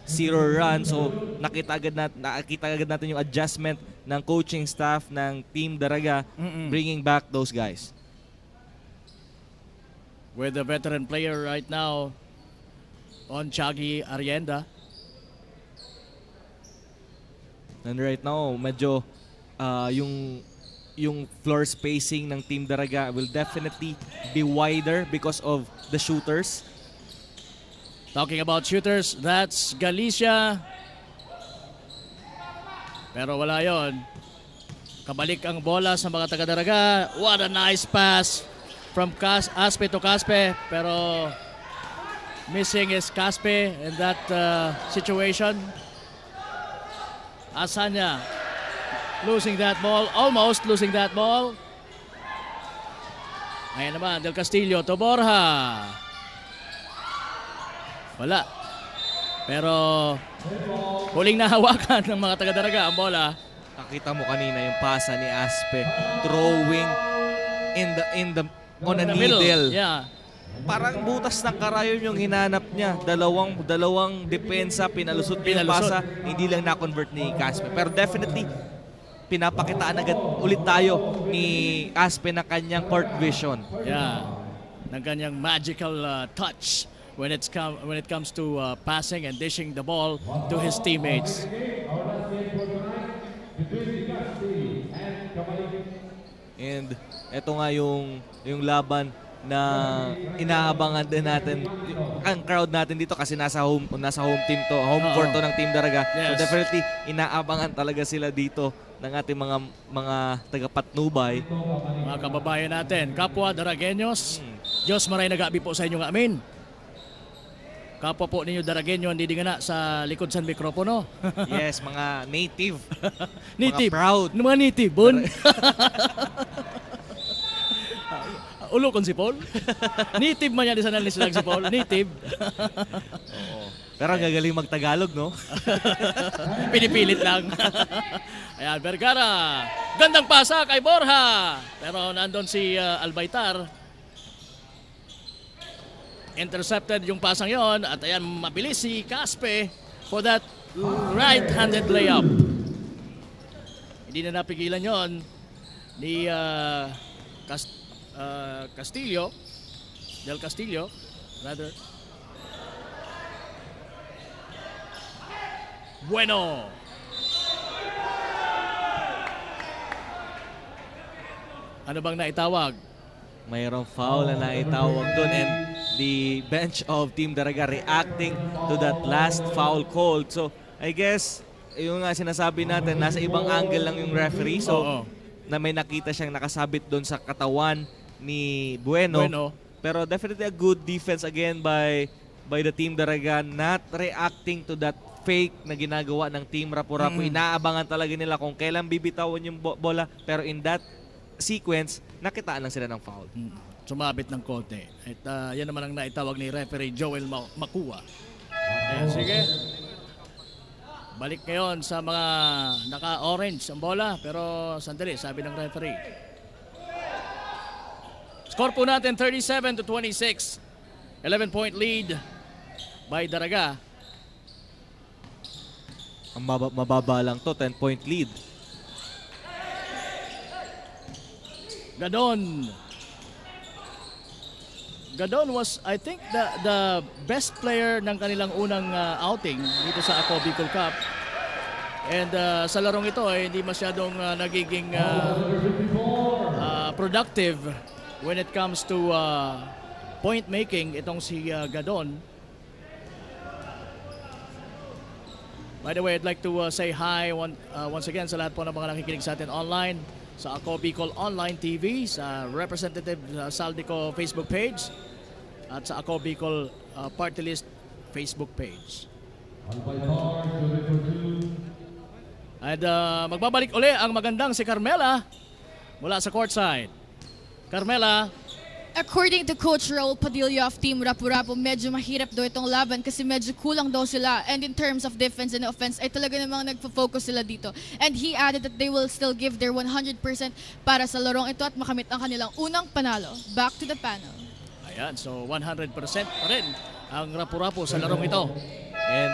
run. So nakita agad natin yung adjustment ng coaching staff ng Team Daraga bringing back those guys.
With the veteran player right now on Chagi Arienda.
And right now, medyo yung yung floor spacing ng Team Daraga will definitely be wider because of the shooters.
Talking about shooters, that's Galicia. Pero wala yon. Kabalik ang bola sa mga taga-Daraga. What a nice pass from Aspe to Caspe. Pero missing is Caspe in that situation. Asanya losing that ball, almost losing that ball. Ayan naman, Del Castillo to Borja. Wala. Pero huling nahawakan ng mga taga-Daraga ang bola.
Nakita mo kanina yung pasa ni Aspe throwing on a
The middle.
needle.
Yeah.
Parang butas ng karayon yung hinanap niya. Dalawang depensa, pinalusot niya yung pasa. Hindi lang na-convert ni Caspe. Pero definitely, pinapakitaan agad ulit tayo ni Aspe na kanyang court vision.
Yeah. Ng kanyang magical touch when it comes to passing and dishing the ball to his teammates.
And eto nga yung laban na inaabangan din natin ang crowd natin dito kasi nasa home team to, home court to ng Team Daraga. So
Yes.
definitely inaabangan talaga sila dito ng ating mga taga-Patnubay.
Mga kababayan natin, kapwa Daragenyos, Diyos maray nagabi po sa inyong amin. Kapwa po ninyo Daragenyo, hindi din nga na sa likod sa mikropono.
Yes, mga native.
Native.
Mga proud.
Mga native, bon. Ulo kon si Paul. Native man yan di sana ni si Paul. Native.
Pero ang gagaling mag-Tagalog, no?
Pinipilit lang. Ayan, Vergara. Gandang pasa kay Borja. Pero nandun si Albaitar. Intercepted yung pasang yon. At ayan, mabilis si Caspe for that right-handed layup. Hindi na napigilan yon ni Castillo. Del Castillo, rather. Bueno. Ano bang naitawag?
Mayroong foul na naitawag doon and the bench of Team Daraga reacting to that last foul called. So, I guess, yung nga sinasabi natin, nasa ibang angle lang yung referee. So,
Oo.
na may nakita siyang nakasabit doon sa katawan ni Bueno. Pero definitely a good defense again by the Team Daraga, not reacting to that fake na ginagawa ng Team Rapu-Rapu. Inaabangan talaga nila kung kailan bibitawan yung bola. Pero in that sequence, nakitaan lang sila ng foul.
Sumabit ng konti. At yan naman ang naitawag ni referee Joel Makua. Ayan, sige. Balik ngayon sa mga naka-orange ang bola. Pero sandali, sabi ng referee. Score po natin 37-26. 11-point lead by Daraga.
Ang mababa lang to, 10-point lead.
Gadon was, I think, the best player ng kanilang unang outing dito sa Ako Bicol Cup. And sa larong ito, hindi masyadong nagiging productive when it comes to point making itong si Gadon. By the way, I'd like to say hi once again sa lahat po ng mga nakikinig sa atin online, sa Ako Bicol Online TV, sa Representative Saldico Facebook page, at sa Ako Bicol Party List Facebook page. At magbabalik uli ang magandang si Carmela mula sa courtside. Carmela.
According to Coach Raul Padilla of Team Rapu-Rapu, medyo mahirap daw itong laban kasi medyo kulang daw sila. And in terms of defense and offense, ay talaga namang nagpo-focus sila dito. And he added that they will still give their 100% para sa larong ito at makamit ang kanilang unang panalo. Back to the panel.
Ayan, so 100% pa rin ang Rapu-Rapu sa larong ito.
And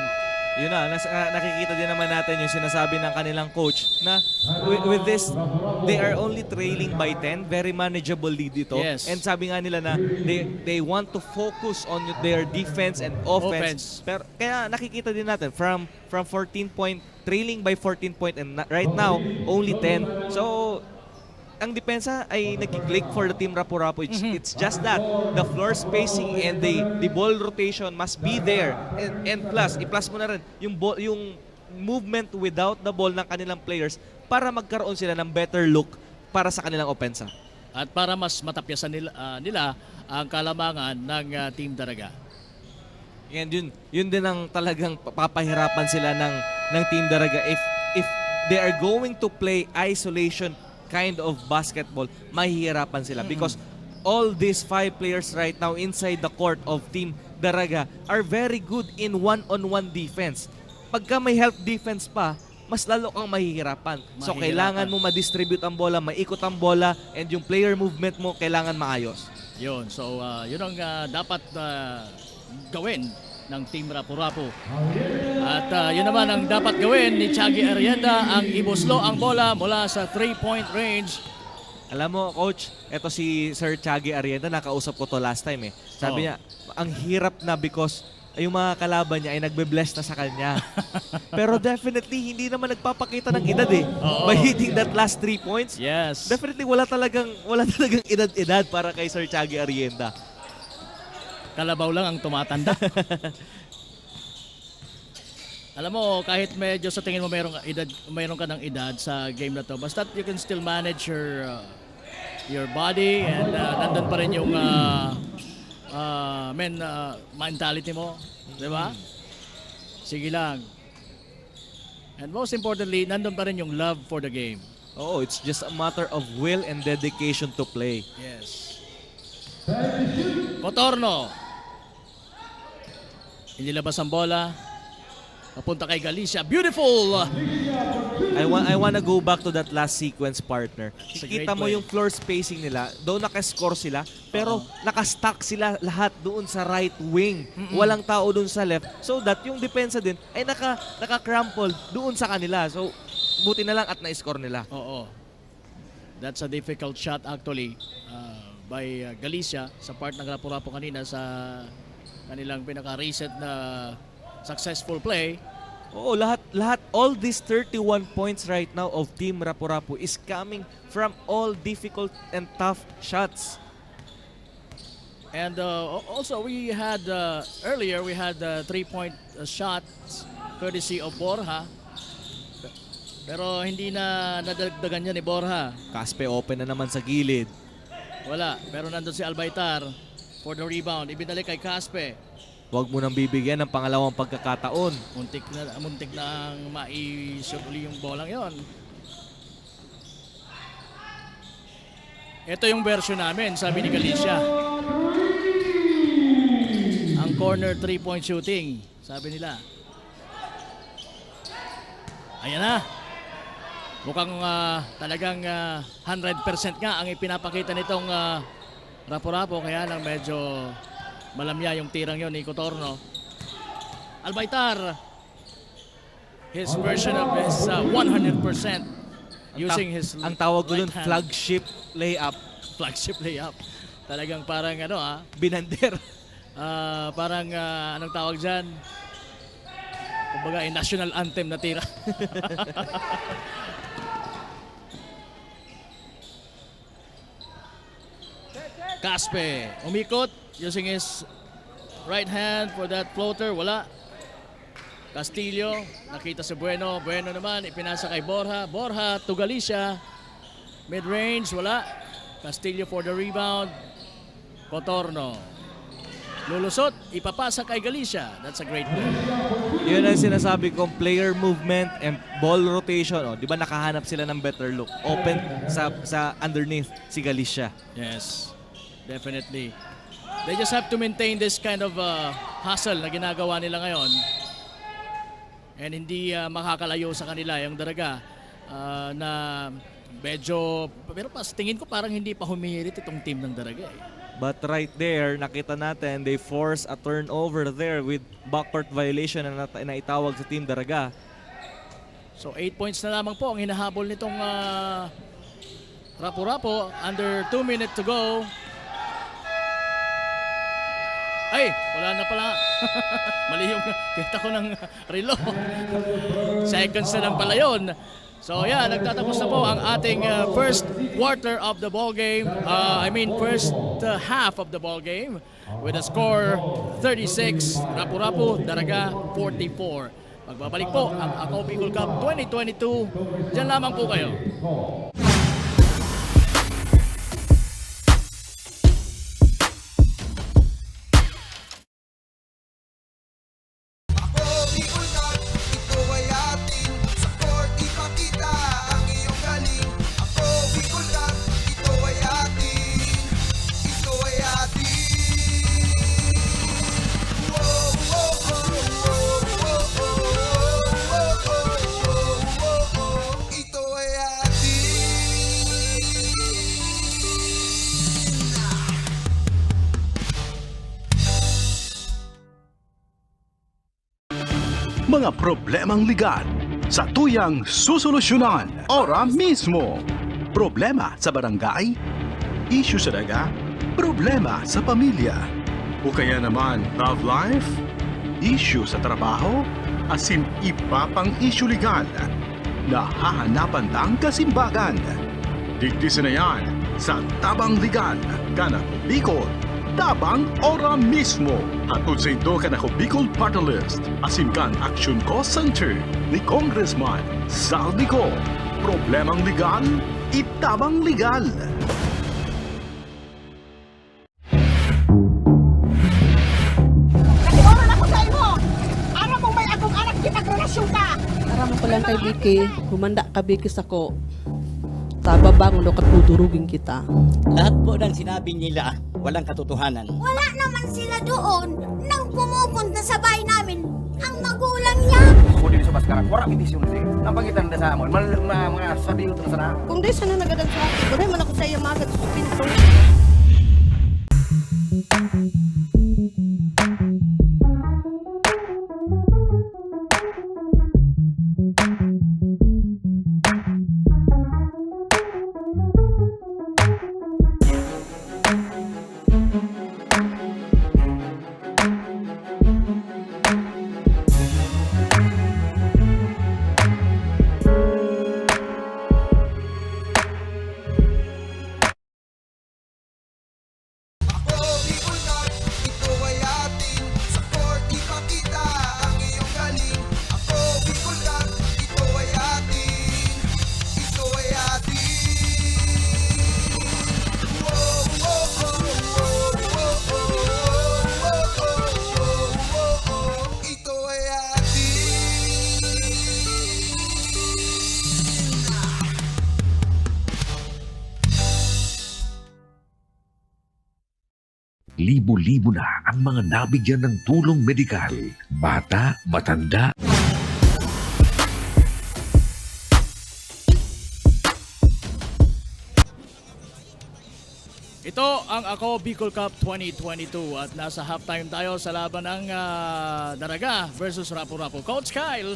yun na, nakikita din naman natin yung sinasabi ng kanilang coach na with this, they are only trailing by 10. Very manageable lead ito.
Yes.
And sabi nga nila na they want to focus on their defense and offense. Pero kaya nakikita din natin from 14 point, trailing by 14 point and right now, only 10. So, ang depensa ay nag-click for the team Rapu-Rapu. It's just that the floor spacing and the ball rotation must be there. And plus, i-plus mo na rin yung movement without the ball ng kanilang players para magkaroon sila ng better look para sa kanilang opensa.
At para mas matapyasan nila ang kalamangan ng Team Daraga.
And yun din ang talagang papahirapan sila ng Team Daraga if they are going to play isolation kind of basketball, mahihirapan sila because all these 5 players right now inside the court of Team Daraga are very good in one-on-one defense. Pagka may help defense pa, mas lalo kang mahihirapan. So kailangan mo ma-distribute ang bola, maikot ang bola, and yung player movement mo kailangan maayos.
Yun. So, yun ang dapat gawin ng Team Rapu-Rapu. At yun naman ang dapat gawin ni Chagi Arrienda, ang ibuslo ang bola mula sa 3-point range.
Alam mo, Coach, eto si Sir Chagi Arrienda, nakausap ko to last time eh. Sabi niya, ang hirap na because yung mga kalaban niya ay nagbe-bless na sa kanya. Pero definitely, hindi naman nagpapakita ng edad eh. By hitting that last 3 points,
Yes.
definitely wala talagang edad-edad para kay Sir Chagi Arrienda.
Kalabaw lang ang tumatanda. Alam mo, kahit medyo sa tingin mo mayroon ka ng edad sa game na to, basta you can still manage your body and nandun pa rin yung mentality mo, di ba? Sige lang. And most importantly, nandun pa rin yung love for the game.
Oh, it's just a matter of will and dedication to play.
Yes. Cotorno. Inilabas ang bola. Papunta kay Galicia. Beautiful!
I wanna go back to that last sequence, partner.
It's a
Kita
great
mo
play.
yung floor spacing nila, though naka-score sila, pero naka-stack sila lahat doon sa right wing. Walang tao doon sa left. So that yung depensa din ay naka-crumple doon sa kanila. So buti na lang at na-score nila.
Oo. That's a difficult shot actually by Galicia sa part ng Rapu-Rapu kanina sa kanilang pinaka-recent na successful play.
Oo, lahat, all these 31 points right now of Team Rapu-Rapu is coming from all difficult and tough shots.
And also we had earlier we had 3-point shots courtesy of Borja. Pero hindi na nadagdagan yan ni Borja.
Caspe open na naman sa gilid.
Wala. Pero nandun si Albaitar for the rebound. Ibinalik kay Caspe.
Huwag mo nang bibigyan ng pangalawang pagkakataon.
Muntik na ang mai-shoot uli yung bolang yon. Ito yung version namin, sabi ni Galicia. Ang corner 3-point shooting, sabi nila. Ayan na. Mukhang talagang 100% nga ang ipinapakita nitong Rapu-Rapu, kaya lang medyo malamya yung tirang yon ni Cotorno. Albaitar, his version of his 100% using his
Ang tawag ko
right
dun,
hand.
flagship layup.
Flagship layup. Talagang parang
Binander.
parang anong tawag dyan? Kumbaga, national anthem na tira. Caspe, umikot using his right hand for that floater. Wala. Castillo, nakita si Bueno. Bueno naman, ipinasa kay Borja. Borja to Galicia. Mid-range, wala. Castillo for the rebound. Cotorno. Lulusot, ipapasa kay Galicia. That's a great play.
Yun ang sinasabi kong player movement and ball rotation. Oh, di ba nakahanap sila ng better look? Open sa underneath si Galicia.
Yes, definitely. They just have to maintain this kind of hustle na ginagawa nila ngayon. And hindi makakalayo sa kanila yung Daraga na medyo, pero pas tingin ko parang hindi pa humihirit itong team ng Daraga eh.
But right there, nakita natin, they force a turnover there with backcourt violation na naitawag sa Team Daraga.
So 8 points na lamang po ang hinahabol nitong Rapu-Rapu. Under 2 minutes to go. Ay, wala na pala. Mali yung kita ko ng relo. Seconds na lang pala yun. So yeah, nagtatapos na po ang ating first quarter of the ball game. First half of the ball game with a score 36, Rapu-Rapu, Daraga 44. Magbabalik po ang Ako Bicol Cup 2022. Diyan lamang po kayo.
Ako Bicol Cup, ito ay atin. Sa court ipakita ang iyong galing. Ako Bicol Cup, ito ay atin. Ito ay atin. Wow, wow, wow, wow, wow, wow, wow, wow, wow. Ito ay atin.
Mga problemang legal sa tuyang susolusyonan ora mismo. Problema sa barangay, issue sa daga, problema sa pamilya. O kaya naman love life, issue sa trabaho, asin iba pang issue legal. Nahahanapan ng kasimbagan. Digdisin na yan sa Tabang Legal, Kanako Bicol. Tabang ora mismo. At sa ito Kanako Bicol Party List, asin kan Action Co Center ni Congressman Saldico. Problemang legal, itabang legal.
Kasi oran ako sa imo. Ara mo may akong anak kitag-relasyon ka.
Aram ko lang kay Vicky, humanda ka Vicky sako. Sa babang ulo katudurugin kita.
Lahat po ng sinabi nila, walang katotohanan.
Wala naman sila doon nang pumupunta sa bahay namin. Ang magulang niya.
Kung sa Baskaran, wala mitisyon siya. Nampagitan na sa amon, mga sabi ito na sana.
Kung di sana nagadag sa akin, wala man ako sa iya magad sa pinto.
Ako Bicol Cup, ito ay atin. Sa court ipakita ang iyong galing. Ako Bicol Cup, ito ay atin. Ito ay atin. Wow, wow, wow, wow, wow, wow, wow, wow, wow. Ito ay atin.
Libo-libo na ang mga nabigyan ng tulong medikal, bata, matanda.
Ito ang Ako Bicol Cup 2022 at nasa halftime tayo sa laban ng Daraga versus Rapu-Rapu. Coach Kyle,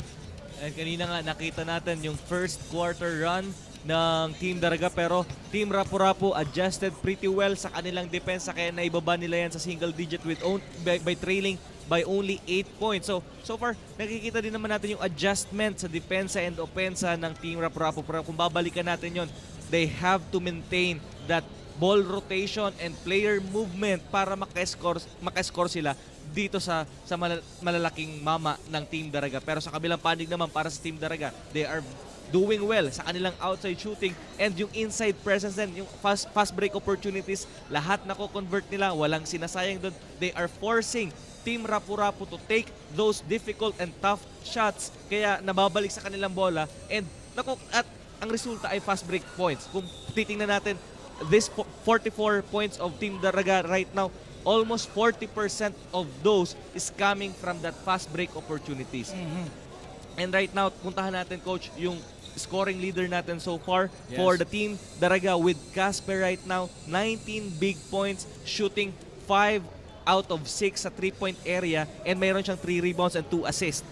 And kanina nga nakita natin yung first quarter run ng Team Daraga pero Team Rapu-Rapu adjusted pretty well sa kanilang depensa kaya naibaba nila yan sa single digit with by trailing by only 8 points. So far, nakikita din naman natin yung adjustment sa depensa and opensa ng Team Rapu-Rapu. Pero kung babalikan natin yon, they have to maintain that ball rotation and player movement para maka-score sila dito sa malalaking mama ng Team Daraga. Pero sa kabilang panig naman para sa Team Daraga, they are doing well sa kanilang outside shooting and yung inside presence din, yung fast break opportunities, lahat nako-convert nila, walang sinasayang doon. They are forcing Team Rapu-Rapu to take those difficult and tough shots kaya nababalik sa kanilang bola and at ang resulta ay fast break points. Kung titingnan natin this 44 points of Team Daraga right now, almost 40% of those is coming from that fast break opportunities. And right now, puntahan natin coach yung scoring leader natin so far for the Team Daraga with Casper right now, 19 big points, shooting 5 out of 6 sa 3-point area and mayroon siyang 3 rebounds and 2 assists.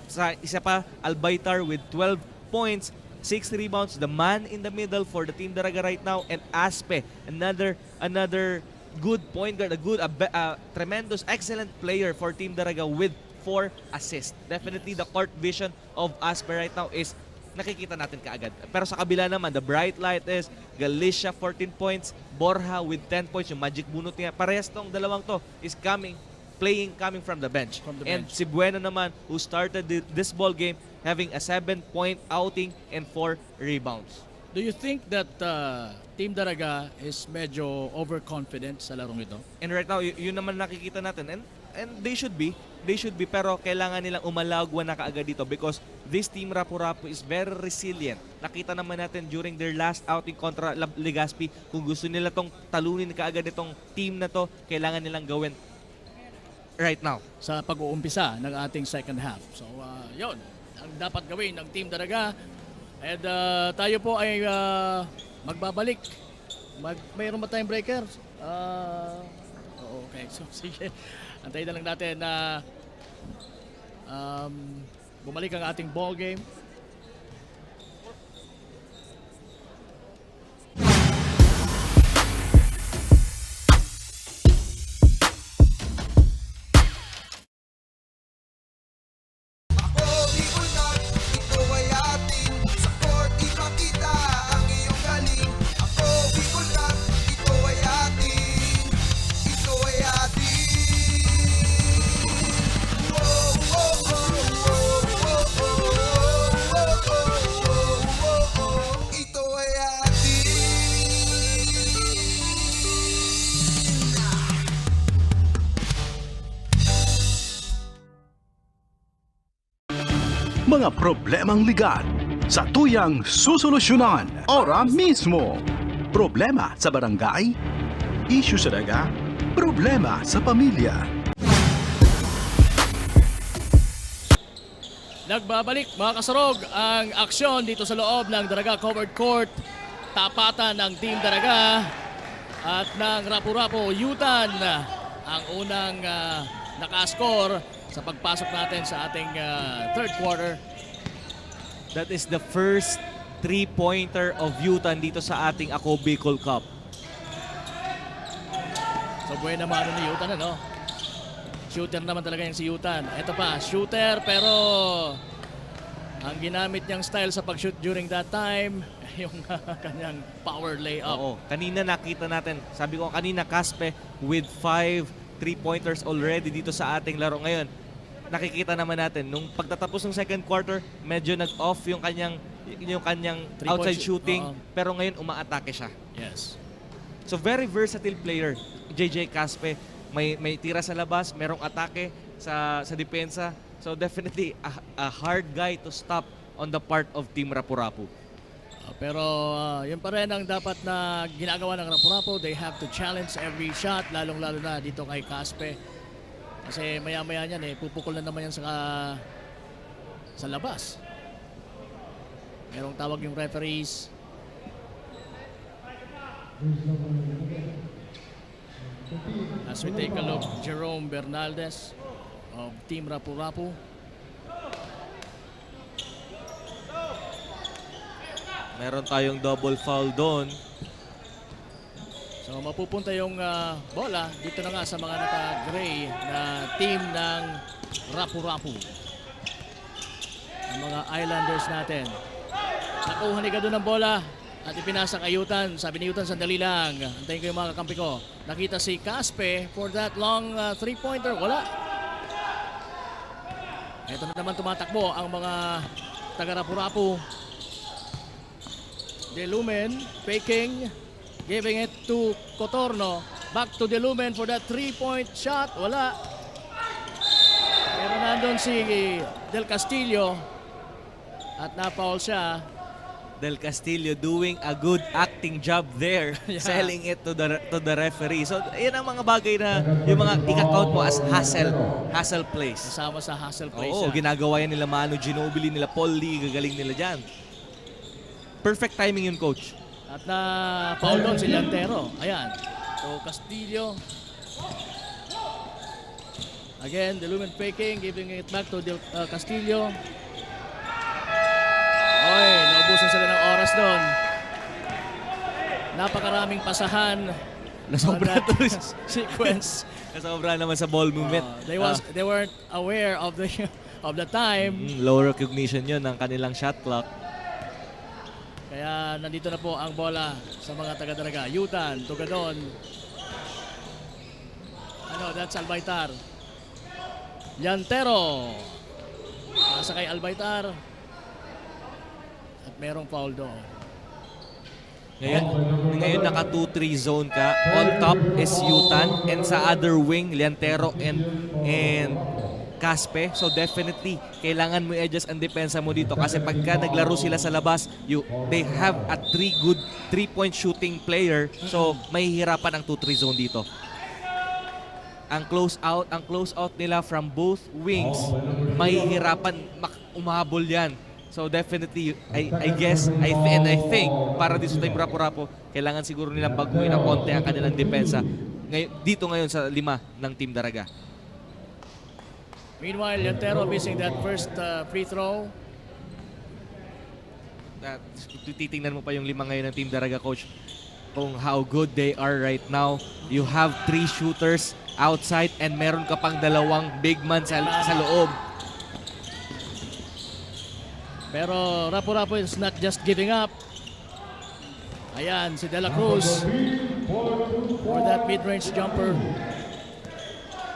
Sa isa pa, Albaitar with 12 points, 6 rebounds, the man in the middle for the Team Daraga right now, and Aspe, another good point guard, a tremendous, excellent player for Team Daraga with 4 assists. Definitely the court vision of Asper right now is nakikita natin kaagad. Pero sa kabila naman, the bright light is Galicia 14 points, Borja with 10 points, yung magic bunot niya. Parehas tong dalawang to is coming from the bench. And si Bueno naman, who started this ball game having a 7-point outing and 4 rebounds.
Do you think that Team Daraga is medyo overconfident sa larong ito?
And right now, yun naman nakikita natin. And they should be. Pero kailangan nilang umalagwa na kaagad dito because this Team Rapu-Rapu is very resilient. Nakita naman natin during their last outing kontra Legazpi, kung gusto nila tong talunin kaagad itong team na to, kailangan nilang gawin right now.
Sa pag-uumpisa ng ating second half. So, yun. Ang dapat gawin ng Team Daraga. And tayo po ay magbabalik. Mayroon ba tayong breaker? Okay. So, sige. Antayin na lang natin na bumalik ang ating ball game.
Ako, Bicol Cup, ito ay atin. Sa court, ipakita ang iyong galing. Ako, Bicol Cup, ito ay atin. Ito ay atin. Wow, wow, wow, wow, wow, wow, wow, wow. Ito ay atin.
Mga problemang legal sa tuyang susolusyonan ora mismo. Problema sa barangay, issue sa daga, problema sa pamilya.
Nagbabalik mga kasarog ang aksyon dito sa loob ng Daraga Covered Court. Tapatan ng Team Daraga at ng Rapu-Rapu Yutan ang unang nakascore sa pagpasok natin sa ating third quarter.
That is the first 3-pointer of Yutan dito sa ating Ako Bicol Cup.
So buena mano ni Yutan, ano? Shooter naman talaga yung si Yutan. Ito pa, shooter pero ang ginamit niyang style sa pag-shoot during that time, yung kanyang power layup.
Oo, kanina nakita natin, sabi ko kanina, Caspe with 5 3-pointers already dito sa ating laro ngayon. Nakikita naman natin, nung pagtatapos ng second quarter, medyo nag-off yung kanyang outside shooting, pero ngayon umaatake siya.
Yes.
So very versatile player, JJ Caspe. May tira sa labas, merong atake sa depensa. So definitely a hard guy to stop on the part of Team Rapu-Rapu.
Pero yun pa rin ang dapat na ginagawa ng Rapu-Rapu. They have to challenge every shot, lalong-lalo na dito kay Caspe. Kasi maya-maya niyan pupukol na naman yan sa labas. Merong tawag yung referees. As we take a look, Jerome Bernaldez of Team Rapu-Rapu.
Meron tayong double foul doon.
So mapupunta yung bola dito na nga sa mga naka-gray na team ng Rapu-Rapu. Ang mga Islanders natin. Nakuha ni Gado ng bola at ipinasa kay Yutan. Sabi ni Yutan, sandali lang. Antayin ko yung mga kakampi ko. Nakita si Caspe for that long three-pointer. Wala. Ito na naman tumatakbo ang mga taga Rapu-Rapu. Delumen faking, giving it to Cotorno. Back to Delumen for that 3-point shot. Wala. Pero nandun si Del Castillo at na-foul siya.
Del Castillo doing a good acting job there,
Yeah.
selling it to the referee. So, yan ang mga bagay na yung mga ika-count mo as hustle plays.
Kasama sa hustle plays.
Oo, ginagawa yan nila Manu Ginobili, nila Paul Lee, gagaling nila dyan. Perfect timing yun, coach.
At na-foul doon si Llantero. Ayan. So, Castillo. Again, Delumen faking, giving it back to Castillo. Oy, naubusan sila ng oras doon. Napakaraming pasahan
Nasobra
that
to
sequence.
Nasobra naman sa ball movement.
They weren't aware of the of the time.
Low recognition yun ng kanilang shot clock.
Kaya nandito na po ang bola sa mga taga-daraga. Yutan, Tugadon. That's Albaitar. Llantero. Nasa kay Albaitar. At merong foul doon.
Ngayon naka 2-3 zone ka. On top is Yutan, and sa other wing Llantero and Caspe. So definitely kailangan mo i-adjust ang depensa mo dito kasi pagka naglaro sila sa labas, they have a 3 good 3-point shooting player. So mahihirapan ang 2-3 zone dito. Ang close out nila from both wings, mahihirapan umahabol yan. So definitely, I think, para dito sa Team Rapu-Rapu, kailangan siguro nilang baguhin ng konti ang kanilang depensa dito ngayon sa 5 ng Team Daraga.
Meanwhile, Llantero missing that first free throw.
Titingnan mo pa yung 5 ngayon ng Team Daraga, Coach, kung how good they are right now. You have 3 shooters outside and meron ka pang 2 big man sa loob.
Pero Rapu-Rapu is not just giving up. Ayan, si De La Cruz for that mid-range jumper.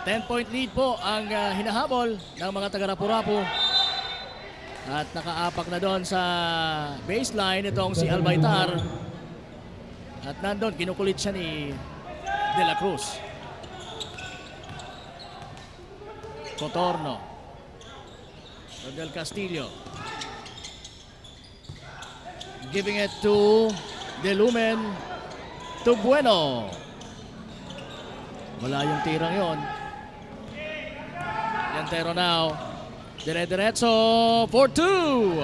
10-point lead po ang hinahabol ng mga taga Rapu-Rapu. At nakaapak na doon sa baseline itong si Albaitar. At nandun, kinukulit siya ni De La Cruz. Cotorno. Rodel Castillo. Giving it to De Lumen. To Bueno. Wala yung tirang yon. Llantero now. Dire-diretso for 2.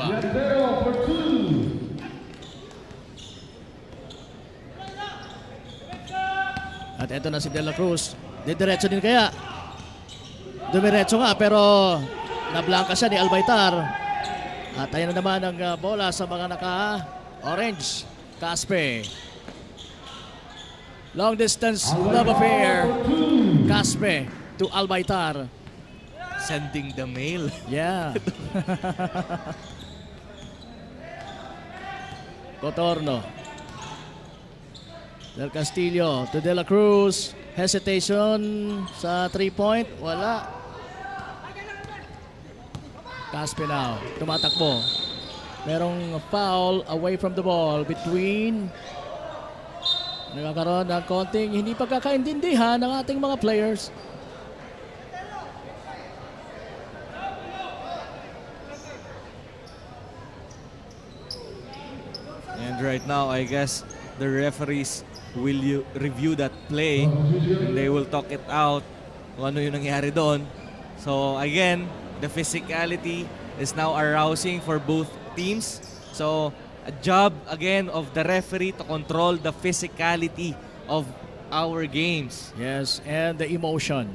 At eto na si De La Cruz. Diretso din kaya. Dumiretso nga pero nablangka siya ni Albaitar. At ayan na naman ang bola sa mga naka-orange. Caspe. Long distance love affair. Caspe to Albaitar.
Sending the mail.
Yeah. Cotorno. Del Castillo to De La Cruz. Hesitation sa 3-point. Wala. Caspe now. Tumatakbo. Merong foul away from the ball between. Nagkakaroon ng konting hindi pagkakaintindihan ng ating mga players.
And right now, I guess the referees will review that play and they will talk it out kung ano yung nangyari doon. So again, the physicality is now arousing for both teams. So a job again of the referee to control the physicality of our games.
Yes, and the emotion.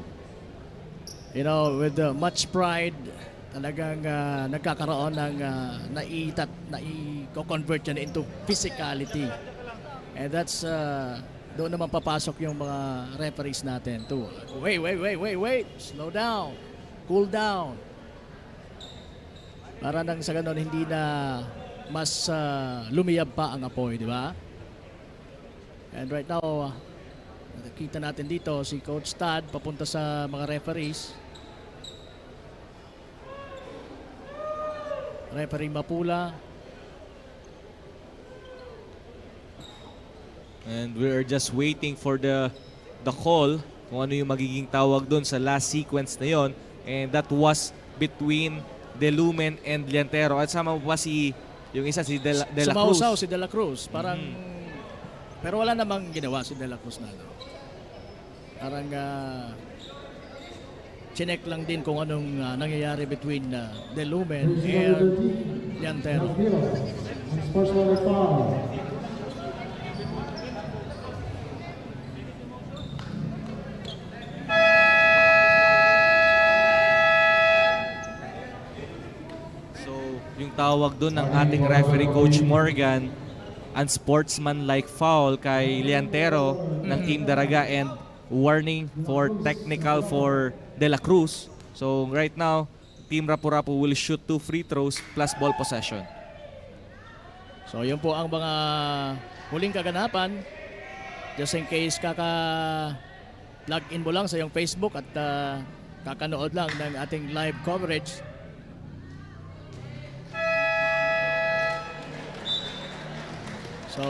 With much pride, talagang nagkakaroon ng nai-convert yan into physicality. And that's, doon naman papasok yung mga referees natin too. Wait. Slow down. Cool down. Para nang sa ganun, hindi na mas lumiyab pa ang apoy, di ba? And right now, nakikita natin dito si Coach Tad papunta sa mga referees. Referee Mapula.
And we're just waiting for the call kung ano yung magiging tawag doon sa last sequence na yon. And that was between De Lumen and Llantero. At sama pa yung isa si De La Cruz.
Sumausaw si De La Cruz. Parang, pero wala namang ginawa si De La Cruz na. Parang chinek lang din kung anong nangyayari between De Lumen and Llantero.
Yung tawag doon ng ating referee Coach Morgan unsportsmanlike foul kay Leantero ng Team Daraga and warning for technical for De La Cruz. So right now, Team Rapu-Rapu will shoot 2 free throws plus ball possession.
So yun po ang mga huling kaganapan. Just in case log in mo lang sa iyong Facebook at kakanood lang ng ating live coverage. So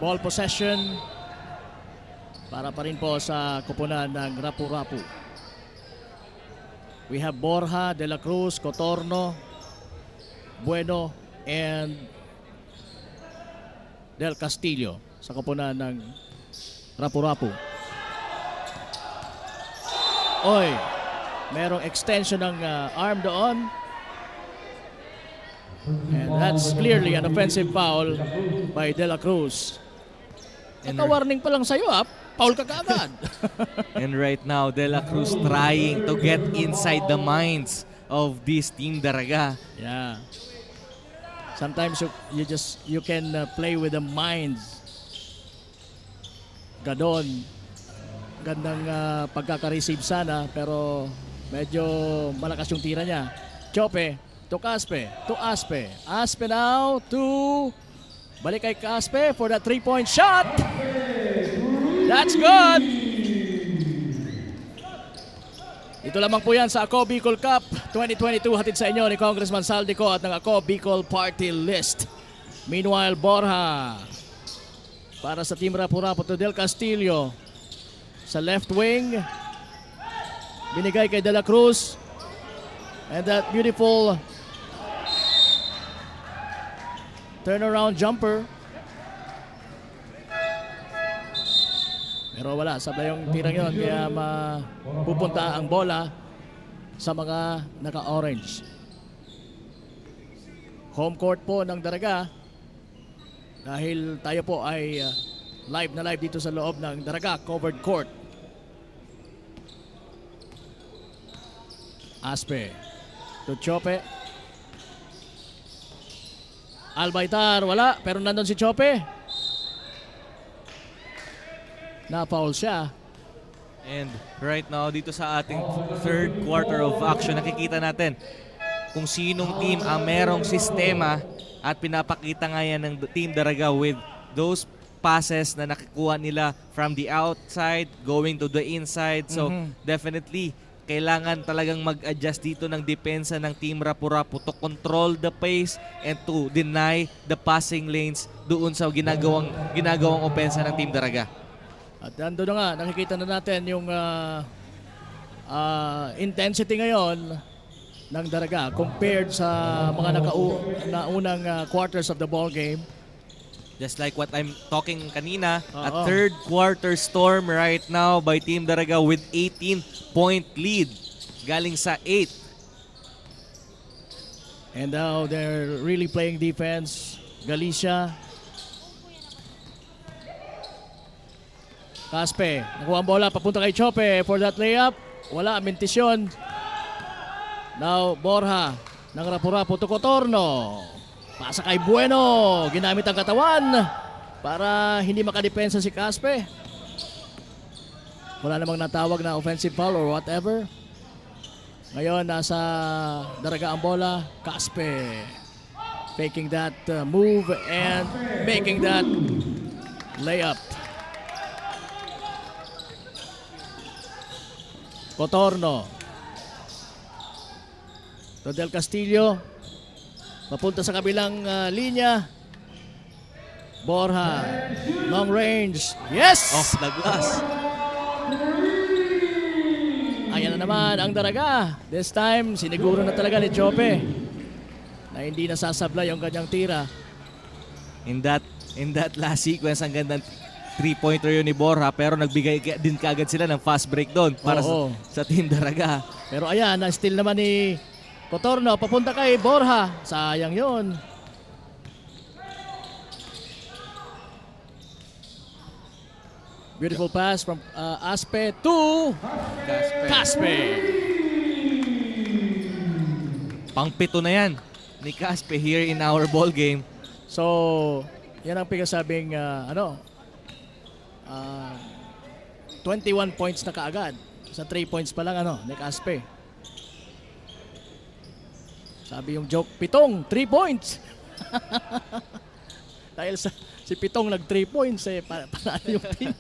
ball possession para pa rin po sa kupunan ng Rapu-Rapu. We have Borja, De La Cruz, Cotorno, Bueno, and Del Castillo sa kupunan ng Rapu-Rapu. Oy, merong extension ng arm doon. And that's clearly an offensive foul by De La Cruz. Naka-warning pa lang sa'yo, foul ka kaagad.
And right now, De La Cruz trying to get inside the minds of this Team Daraga.
Yeah. Sometimes you can play with the minds. Gadon. Gandang pagkaka-receive sana pero medyo malakas yung tira niya. Chope to Caspe, to Aspe. Aspe now to balik kay Caspe for the 3-point shot. That's good. Ito lamang po yan sa Ako Bicol Cup 2022 hatid sa inyo ni Congressman Saldico at ng Ako Bicol Party List. Meanwhile, Borja para sa Team Rapu-Rapu to Del Castillo sa left wing. Binigay kay De La Cruz. And that beautiful turnaround jumper. Pero wala, sabay yung tirang yun kaya mapupunta ang bola sa mga naka-orange. Home court po ng Daraga dahil tayo po ay live na live dito sa loob ng Daraga covered court. Aspe to Chope. Albaitar, wala, pero nandun si Chope. Na-foul siya.
And right now, dito sa ating third quarter of action, nakikita natin kung sinong team ang merong sistema at pinapakita nga yan ng Team Daraga with those passes na nakikuha nila from the outside going to the inside. So definitely, kailangan talagang mag-adjust dito ng depensa ng Team Rapu-Rapu to control the pace and to deny the passing lanes doon sa ginagawang opensa ng Team Daraga.
At nandun na nga, nakikita na natin yung intensity ngayon ng Daraga compared sa mga naunang quarters of the ball game.
Just like what I'm talking kanina, a third quarter storm right now by Team Daraga with 18-point lead galing sa 8.
And now they're really playing defense. Galicia. Caspe, nakuha ang bola, papunta kay Chope for that layup. Wala, mintisyon. Now, Borja ng Rapu-Rapu to Cotorno. Pasa kay Bueno. Ginamit ang katawan para hindi makadepensa si Caspe. Wala namang natawag na offensive foul or whatever. Ngayon, nasa Daraga ang bola. Caspe faking that move and making that layup. Cotorno to Del Castillo, papunta sa kabilang linya. Borja, long range, yes!
Off the glass.
Ayan na naman ang Daraga. This time, siniguro na talaga ni Chope na hindi nasasablay yung kanyang tira.
In that last sequence, ang gandang 3-pointer yun ni Borja, pero nagbigay din kaagad sila ng fast break doon para sa Team Daraga.
Pero ayan, na-steal naman ni Cotorno, papunta kay Borja. Sayang yun. Beautiful pass from Aspe to Caspe.
Pang-pito na yan ni Caspe here in our ball game.
So, yan ang pinasabing 21 points na kaagad. Sa 3 points pa lang ni Caspe. Sabi yung joke, Pitong, 3 points. Dahil si Pitong nag 3 points panalo yung team.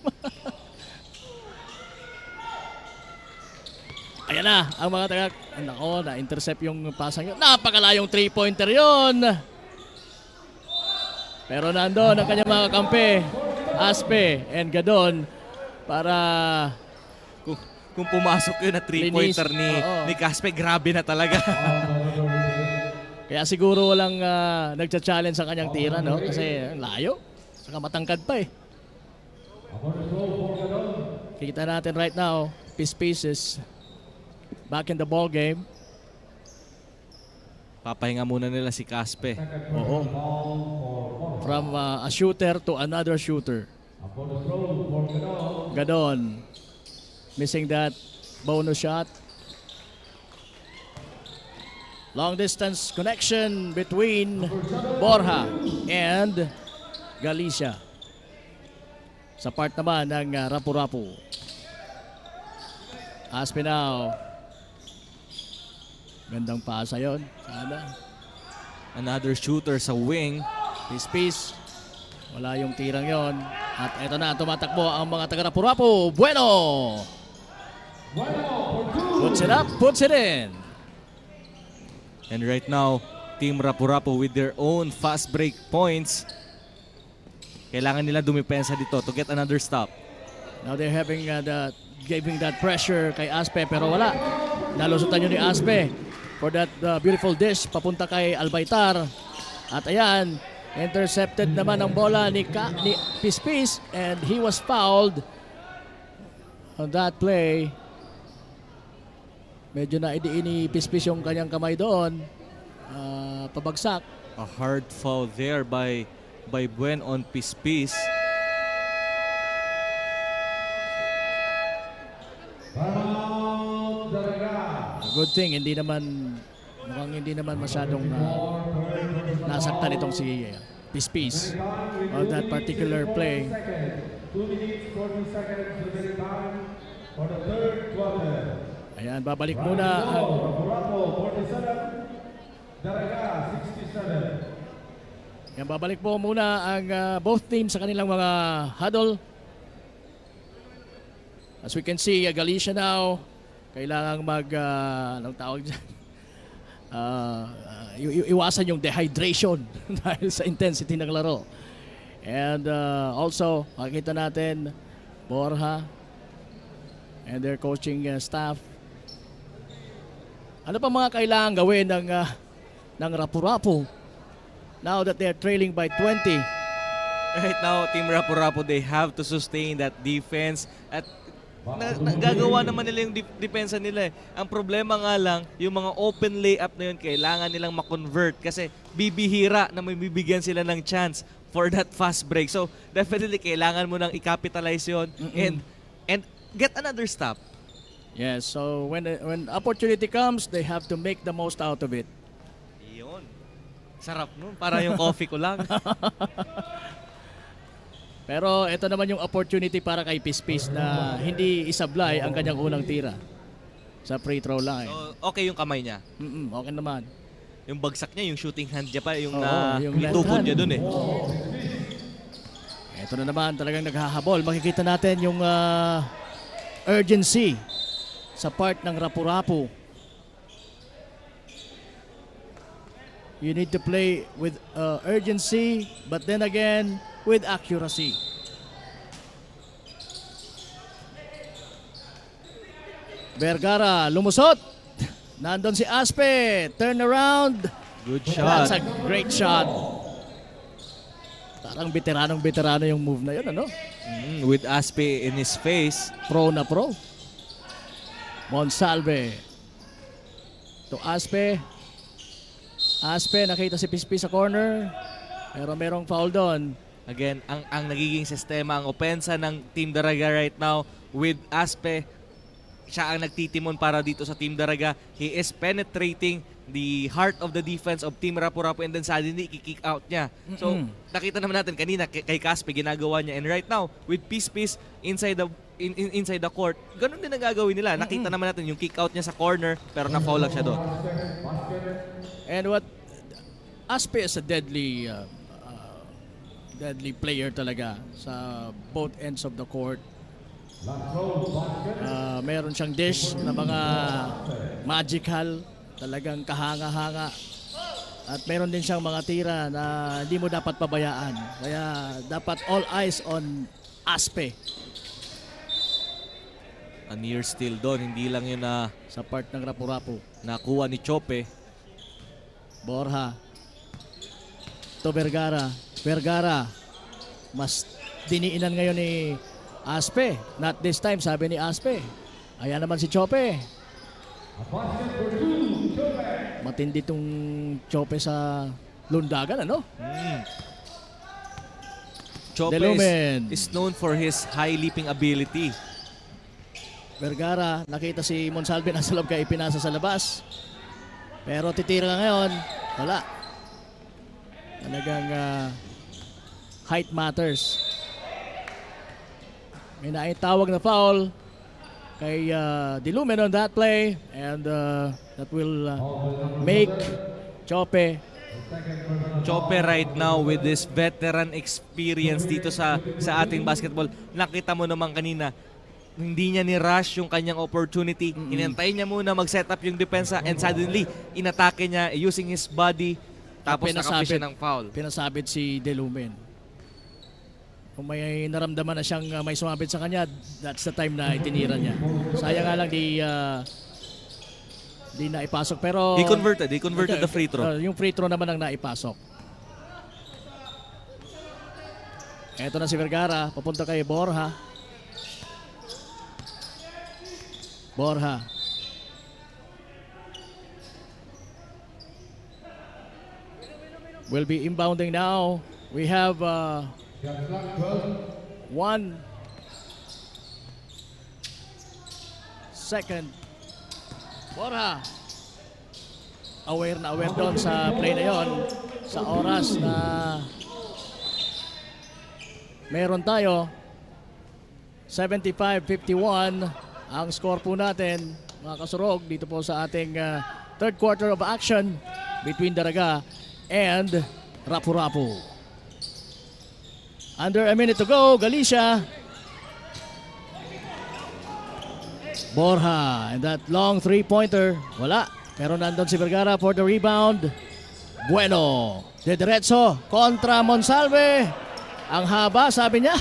Ayan na, ang mga taga, na-intercept yung pasang yun. Napakalayong 3-pointer yun. Pero nandun ang kanyang mga kampe, Aspe and Gadon, para
Kung pumasok yun na 3-pointer ni Caspe, grabe na talaga.
Kaya siguro walang nagcha-challenge sa kanyang tira, no? Kasi layo, saka matangkad pa eh. Kita natin right now, Pieces back in the ball game.
Papahinga muna nila si Caspe.
Oo. From a shooter to another shooter. Gadon. Missing that bonus shot. Long distance connection between Borja and Galicia. Sa part naman ng Rapu-Rapu. Aspinao. Gandang pasa yon. Sana.
Another shooter sa wing.
Peace. Wala yung tirang yon. At eto na, tumatakbo ang mga taga Rapu-Rapu. Bueno! Puts it up, puts it in.
And right now, Team Rapu-Rapu with their own fast break points. Kailangan nila dumipensa dito to get another stop.
Now they're having giving that pressure kay Aspe pero wala. Nalusutan yun ni Aspe for that beautiful dish papunta kay Albaitar. At ayan, intercepted naman ang bola ni Pispis and he was fouled on that play. Medyo naidiin ni Pispis yung kanyang kamay doon. Pabagsak.
A hard foul there by Buen on Pispis.
Good thing, mukhang hindi naman masyadong nasaktan itong si Pispis on that particular play.
2 minutes 40 seconds remaining time for the third quarter.
Ayan, babalik muna ang
Rapu-Rapu 47, Daraga 67.
Yan, babalik po muna ang both teams sa kanilang mga huddle. As we can see, Galicia now, kailangang anong tawag dyan? Iwasan yung dehydration dahil sa intensity ng laro. And also, makikita natin, Borja and their coaching staff. Ano pa mga kailangan gawin ng Rapu-Rapu? Now that they're trailing by 20.
Right now, Team Rapu-Rapu, they have to sustain that defense at nagagawa naman nila yung depensa nila eh. Ang problema nga lang, yung mga open layup na yun, kailangan nilang makonvert kasi bibihira na may bibigyan sila ng chance for that fast break. So, definitely kailangan mo nang i-capitalize yun and get another stop.
Yes, so when opportunity comes, they have to make the most out of it.
Yun. Sarap nun. Para yung coffee ko lang.
Pero ito naman yung opportunity para kay Pispis na hindi isablay ang kanyang unang tira sa free throw line.
So, okay yung kamay niya.
Okay naman.
Yung bagsak niya, yung shooting hand niya pa, yung
yung
tukod niya dun eh.
Ito na naman, talagang naghahabol. Makikita natin yung urgency sa part ng Rapu-Rapu. You need to play with urgency, but then again, with accuracy. Vergara, lumusot. Nandun si Aspe. Turn around.
Good shot.
That's a great shot. Parang veteranong-veterano yung move na yun, ano?
With Aspe in his face.
Pro na pro. Monsalve. To Aspe. Aspe, nakita si Pispi sa corner. Pero merong foul doon.
Again, ang nagiging sistema, ang opensa ng Team Daraga right now with Aspe, siya ang nagtitimon para dito sa Team Daraga. He is penetrating the heart of the defense of Team Rapu-Rapu, and then suddenly i-kick out niya. So, nakita naman natin kanina kay Caspe ginagawa niya, and right now with Peace inside the court, ganun din ang gagawin nila. Nakita naman natin yung kick out niya sa corner pero na-foul lang siya doon.
And what Aspe is a deadly player talaga sa both ends of the court. Meron siyang dish na mga magical, talagang kahanga-hanga. At meron din siyang mga tira na hindi mo dapat pabayaan. Kaya dapat all eyes on Aspe.
A near steal doon, hindi lang yun na
sa part ng Rapu-Rapu.
Nakuha ni Chope.
Borja. To Vergara. Mas diniinan ngayon ni Aspe. Not this time, sabi ni Aspe. Ayan naman si Chope. Matindi tong Chope sa lundagan, ano?
Chope is known for his high leaping ability.
Vergara, nakita si Monsalve nasa loob kaya ipinasa sa labas. Pero titira ngayon, wala. Talagang height matters. May naitawag na foul kay Dilumen on that play, and that will make Chope
right now with this veteran experience dito sa ating basketball. Nakita mo naman kanina, hindi niya ni-rush yung kanyang opportunity. Inantay niya muna mag-set up yung depensa, and suddenly inatake niya using his body, tapos nakapis siya ng foul.
Pinasabit si Dilumen. Kung may naramdaman na siyang may sumabit sa kanya, that's the time na itinira niya. Sayang nga lang di naipasok, pero
He converted the free throw.
Yung free throw naman ang naipasok. Eto na si Vergara, papunta kay Borja. Will be inbounding now. We have 1 second. Borja. Aware doon sa play na yon, sa oras na meron tayo. 75-51 ang score po natin, mga kasurog, dito po sa ating third quarter of action between Daraga and Rapu-Rapu. Under a minute to go, Galicia. Borja, and that long three-pointer, wala. Pero nandun si Vergara for the rebound. Bueno, de diretso kontra Monsalve. Ang haba, sabi niya.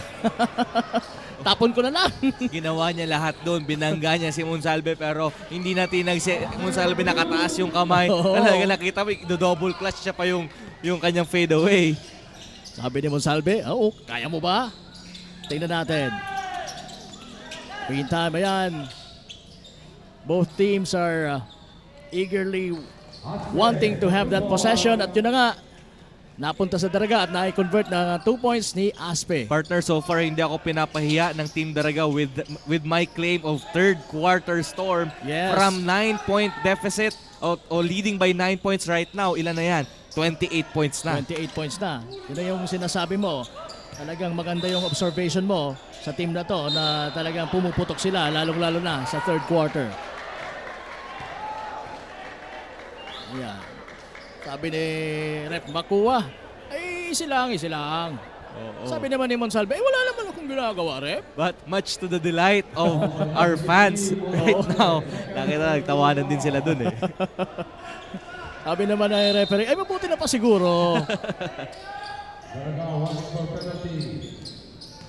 Tapon ko na lang.
Ginawa niya lahat doon. Binangga niya si Monsalve, pero hindi natin si Monsalve nakataas yung kamay. Talaga nakita mo, double clutch siya pa yung kanyang fade away.
Sabi ni Monsalve, kaya mo ba? Tingnan natin. Meantime, ayan. Both teams are eagerly wanting to have that possession. At yun na nga, napunta sa Daraga at na-convert na 2 points ni Aspe.
Partner, so far hindi ako pinapahiya ng Team Daraga with my claim of third quarter storm.
Yes.
From 9-point deficit o leading by 9 points right now. Ilan na yan? 28 points na.
28 points na. Yun na yung sinasabi mo. Talagang maganda yung observation mo sa team na to na talagang pumuputok sila lalong-lalo na sa third quarter. Ayan. Sabi ni Rep Makuha, easy lang. Sabi naman ni Monsalve, wala naman akong ginagawa, Rep.
But much to the delight of our fans right now, nakita nagtawanan din sila dun eh.
Sabi naman ng referee, mabuti na pa siguro.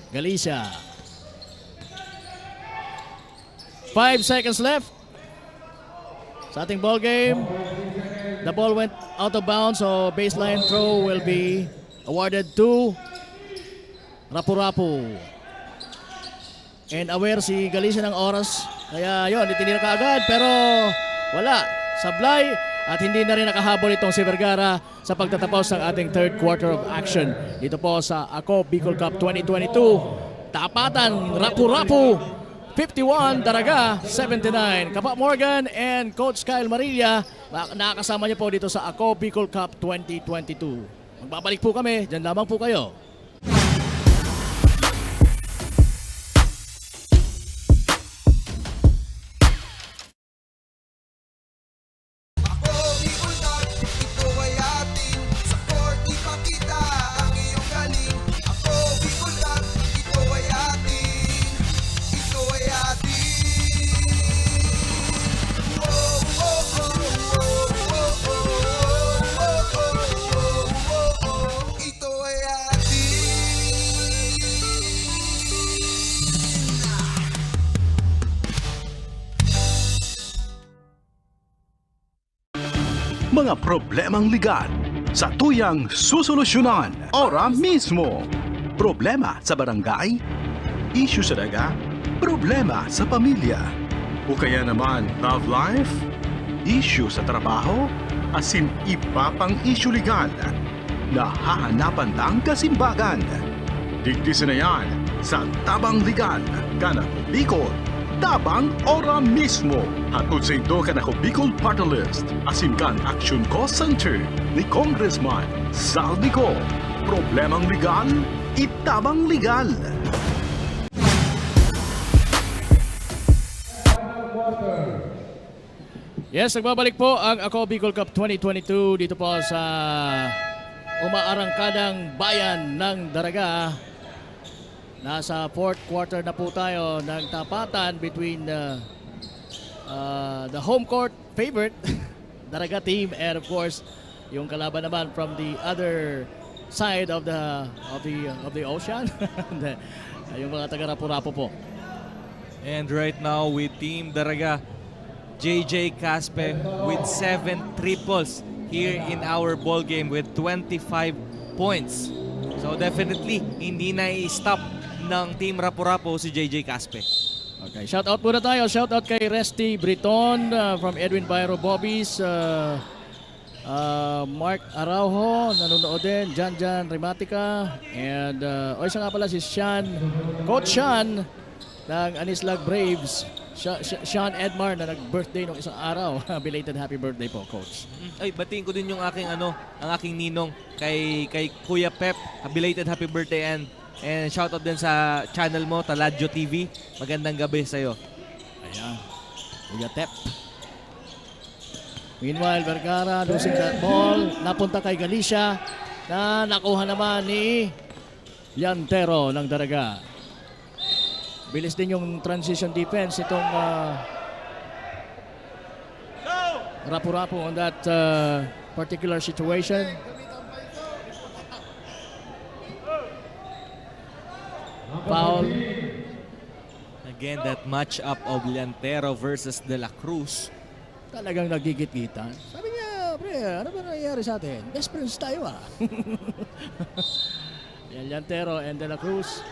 Galicia. 5 seconds left sa ating ball game. The ball went out of bounds, so baseline throw will be awarded to Rapu-Rapu. And aware si Galicia ng oras, kaya yun, itinira ka agad, pero wala. Sablay at hindi na rin nakahabol itong si Vergara sa pagtatapos ng ating third quarter of action. Dito po sa Ako Bicol Cup 2022. Tapatan, Rapu-Rapu 51, Daraga 79. Kapa Morgan and Coach Kyle Marilla, nakakasama niyo po dito sa Ako Bicol Cup 2022. Magbabalik po kami, dyan lamang po kayo.
Ako Bicol Cup, ito ay atin. Sa court ipakita ang iyong galing. Ako Bicol Cup, ito ay atin. Ito ay atin. Oh, oh, oh, oh, oh, oh, oh, oh, oh, oh. Ito ay atin.
Mga problemang legal sa tuyang susolusyonan ora mismo. Problema sa barangay, issue sa daga, problema sa pamilya. O kaya naman love life, issue sa trabaho, asin iba pang issue legal. Nahahanapan ng kasimbagan. Digdisin na yan sa Tabang Legal, Kanako Bicol. Tabang ora mismo. Hatod sa ito Kanako Bicol Party List. Asin kan Action Cost Center ni Congressman Saldico. Problemang legal, itabang legal.
Yes, nagbabalik po ang Ako Bicol Cup 2022 dito po sa umaarangkadang bayan ng Daraga. Nasa fourth quarter na po tayo ng tapatan between the home court favorite Daraga team and of course yung kalaban naman from the other side of the ocean. Yung mga taga Rapu-Rapu po.
And right now with Team Daraga, JJ Caspe with 7 triples here in our ball game with 25 points. So definitely hindi na i-stop ng Team Rapu-Rapu si JJ Caspe.
Okay, shout out muna tayo. Shout out kay Resty Briton from Edwin Bayro Bobbies. Mark Araujo, nanonood din. Jan Rematica. And isa nga pala si Sean, Coach Sean ng Anislag Braves. Sean Edmar na nag-birthday nung isang araw. Belated happy birthday po, Coach.
Ay, batiin ko din yung aking ang aking ninong kay Kuya Pep. Belated happy birthday and shout out din sa channel mo, Taladjo TV. Magandang gabi sa iyo.
Ayan. Kuya Pep. Meanwhile, Vergara losing that ball. Napunta kay Galicia na nakuha naman ni Llantero ng Daraga. Bilis din yung transition defense itong Rapu-Rapu on that particular situation. Foul.
Again, that match-up of Llantero versus De La Cruz.
Talagang nagigit-gitan. Sabi niya, pre, ano ba nangyayari sa atin? Best friends tayo Yan, Llantero and De La Cruz.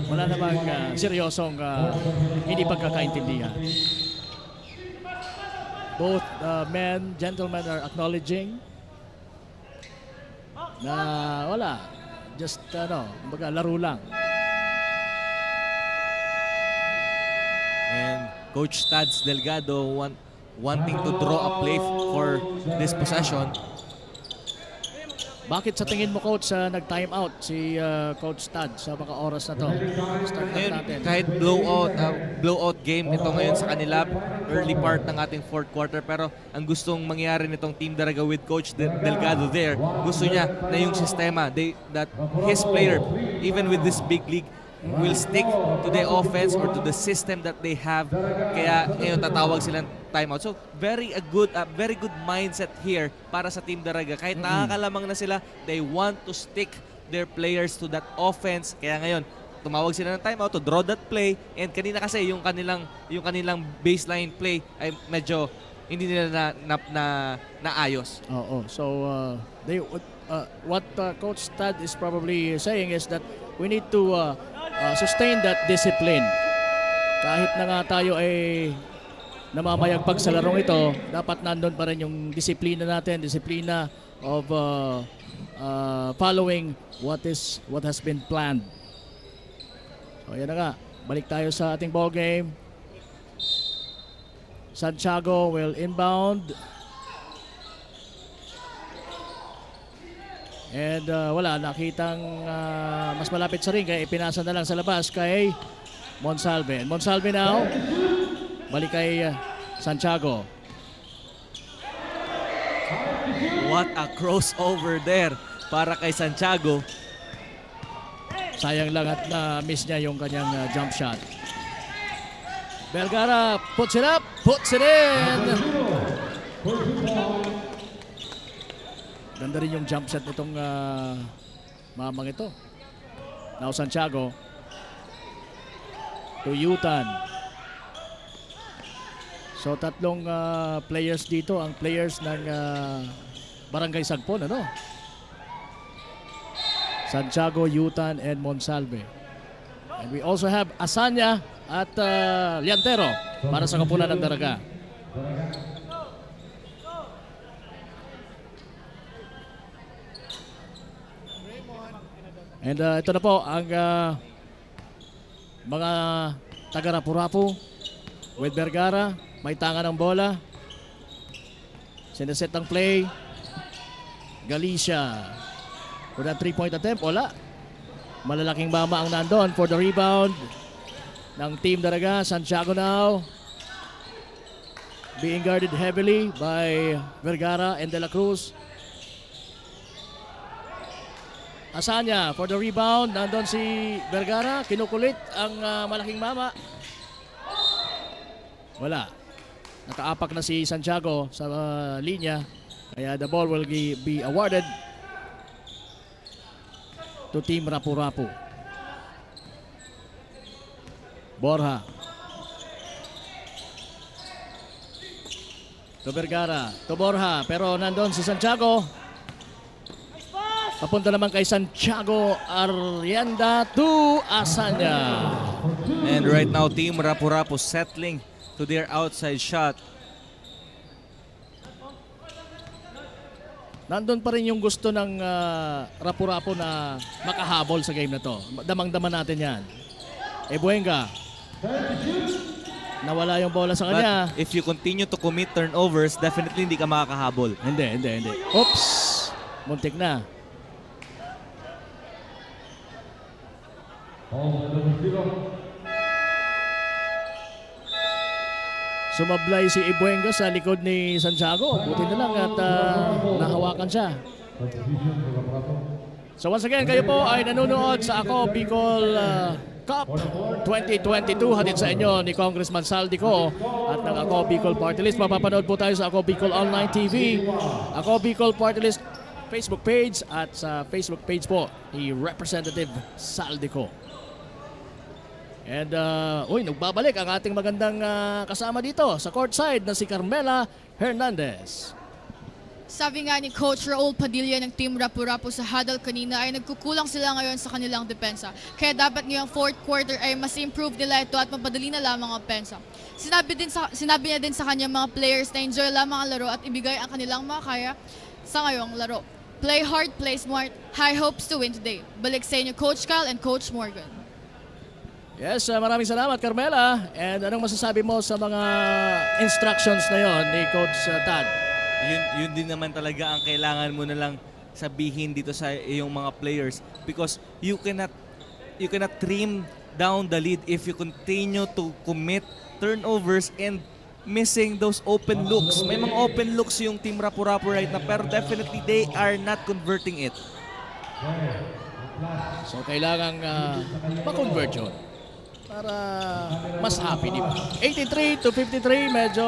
Wala namang seryosong hindi pagkakaintindihan. Both gentlemen are acknowledging na wala. Just, kumbaga, laro lang.
And Coach Tads Delgado wanting to draw a play for this possession.
Bakit sa tingin mo, Coach, nag-time out si Coach Tad sa mga oras na to? Start natin.
Kahit blowout game ito ngayon sa kanila, early part ng ating fourth quarter, pero ang gustong mangyari nitong Team Daraga with Coach Delgado there, gusto niya na yung sistema, that his player, even with this big league, will stick to the offense or to the system that they have. Kaya ngayon tatawag silang timeout. So very good mindset here para sa Team Daraga. Kahit nakakalamang na sila, they want to stick their players to that offense. Kaya ngayon tumawag sila ng timeout to draw that play. And kanina kasi yung kanilang baseline play ay medyo hindi nila naayos.
Oo. So what Coach Tad is probably saying is that we need to sustain that discipline. Kahit na nga tayo ay namamayagpag sa larong ito, dapat nandun pa rin yung disiplina natin, disiplina of following what has been planned. So yan na nga, Balik tayo sa ating ball game. Santiago will inbound. And wala, nakitang mas malapit sa ring kaya ipinasa na lang sa labas kay Monsalve. And Monsalve now, balik kay Santiago.
What a crossover there para kay Santiago.
Sayang lang at na-miss niya yung kanyang jump shot. Vergara puts it up, puts it in. Ganda rin yung jump shot nitong mamang ito. Now Santiago to Yutan. So tatlong players dito, ang players ng Barangay Sagpon, ano? Santiago, Yutan, and Monsalve. And we also have Asanya at Liantero para sa Koponan ng Daraga. And ito na po ang mga taga-Rapu-Rapu with Vergara. May tanga ng bola. Sineset ang play. Galicia. For that 3-point attempt, wala. Malalaking mama ang nandun for the rebound ng Team Daraga. Santiago now. Being guarded heavily by Vergara and De La Cruz. Asanya for the rebound. Nandun si Vergara. Kinukulit ang malaking mama. Wala. Nakaapak na si Santiago sa linya. Kaya the ball will be awarded to Team Rapu-Rapu. Borja. To Vergara. To Borja. Pero nandun si Santiago. Papunta naman kay Santiago Arianda to Asanya.
And right now, Team Rapu-Rapu settling to their outside shot.
Nandun pa rin yung gusto ng Rapu-Rapu na makahabol sa game na to. Damang-daman natin yan. Ebuenga. Nawala yung bola sa kanya.
But if you continue to commit turnovers, definitely hindi ka makakahabol.
Hindi. Oops! Muntik na. Sumablay si Ebuenga sa likod ni Santiago. Buti na lang at nahawakan siya. So once again, kayo po ay nanonood sa Ako Bicol Cup 2022. Hatid sa inyo ni Congressman Saldico at ng Ako Bicol Party List. Mapapanood po tayo sa Ako Bicol Online TV, Ako Bicol Party List Facebook page at sa Facebook page po ni Representative Saldico. And nagbabalik ang ating magandang kasama dito sa courtside na si Carmela Hernandez.
Sabi nga ni Coach Raul Padilla ng Team Rapu-Rapu sa huddle kanina ay nagkukulang sila ngayon sa kanilang depensa. Kaya dapat ngayong fourth quarter ay mas improve nila ito at mapadali na lamang ang pensa. Sinabi niya din sa kanyang mga players na enjoy lamang ang laro at ibigay ang kanilang makakaya sa ngayong laro. Play hard, play smart, high hopes to win today. Balik sa inyo Coach Cal and Coach Morgan.
Yes, maraming salamat Carmela. And anong masasabi mo sa mga instructions na yon ni Coach Tad?
Yun din naman talaga ang kailangan mo na lang sabihin dito sa iyong mga players because you cannot trim down the lead if you continue to commit turnovers and missing those open looks. May mga open looks yung Team Rapu-Rapu right na pero definitely they are not converting it.
So kailangang ma-convert yun para mas happy, di ba? 83-53, medyo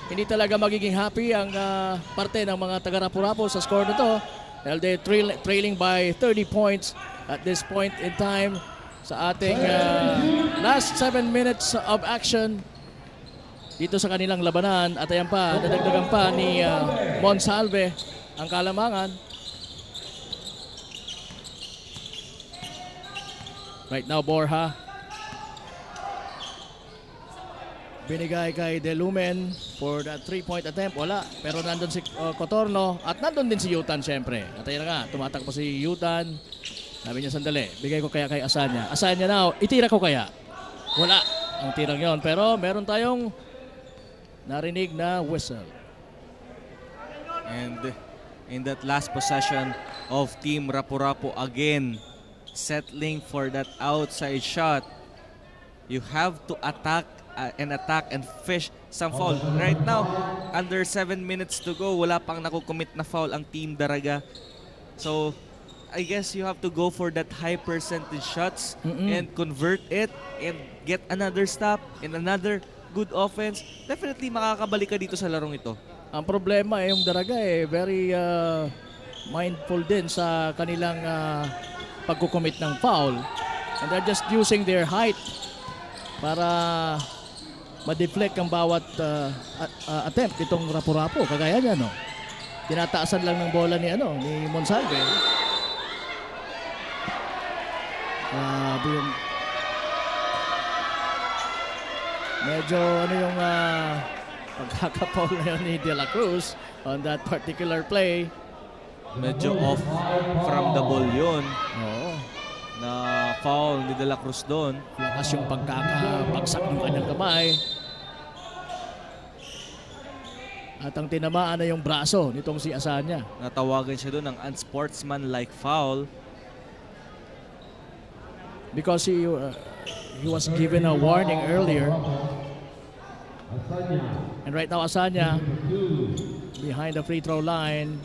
hindi talaga magiging happy ang parte ng mga taga-Rapu-Rapu sa score nito. Dahil they trailing by 30 points at this point in time sa ating last 7 minutes of action dito sa kanilang labanan. At ayan pa, dadagdagan pa ni Monsalve ang kalamangan. Right now, Borja. Binigay kay De Lumen for that 3-point attempt. Wala. Pero nandun si Cotorno at nandun din si Yutan syempre. At ayun na nga, tumatakbo si Yutan. Sabi niya, sandali, bigay ko kaya kay Asanya. Asanya now, itira ko kaya. Wala ang tirang yon, pero meron tayong narinig na whistle.
And in that last possession of Team Rapu-Rapu again, settling for that outside shot, you have to attack and fish some foul. Right now, under 7 minutes to go, wala pang nakukommit na foul ang Team Daraga. So, I guess you have to go for that high percentage shots and convert it and get another stop and another good offense. Definitely makakabalik ka dito sa larong ito.
Ang problema yung Daraga very mindful din sa kanilang pagkukommit ng foul. And they're just using their height para ma-deflect ang bawat attempt itong Rapu-Rapu. Kagaya niya, no? Tinataasan lang ng bola ni Monsalve. Grabe yung medyo yung pagkakapaul na yun ni De La Cruz on that particular play.
Medyo off from the ball yun.
Oo.
Na foul ni De La Cruz doon.
Lakas yung pagkakabagsak ng kanyang kamay. At ang tinamaan na yung braso nitong si Asanya.
Natawagan siya doon ng unsportsmanlike foul.
Because he was given a warning earlier. And right now Asanya behind the free throw line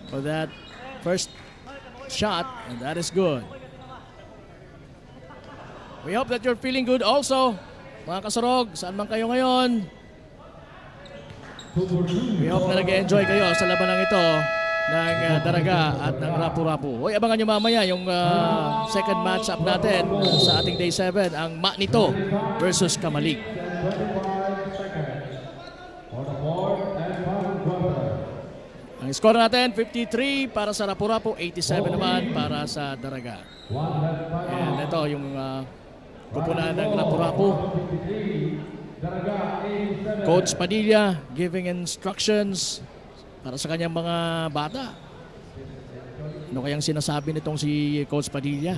for that first shot, and that is good. We hope that you're feeling good also, mga kasurog, saan man kayo ngayon. We hope na nag-enjoy kayo sa labanang ito ng Daraga at ng Rapu-Rapu. Hoy, abangan nyo mamaya yung second matchup natin sa ating Day 7, ang Manito versus Kamalig. Ang score natin, 53 para sa Rapu-Rapu, 87 naman para sa Daraga. And ito yung kupunan ng Rapu-Rapu. Coach Padilla giving instructions para sa kanyang mga bata. Ano kayang sinasabi nitong si Coach Padilla?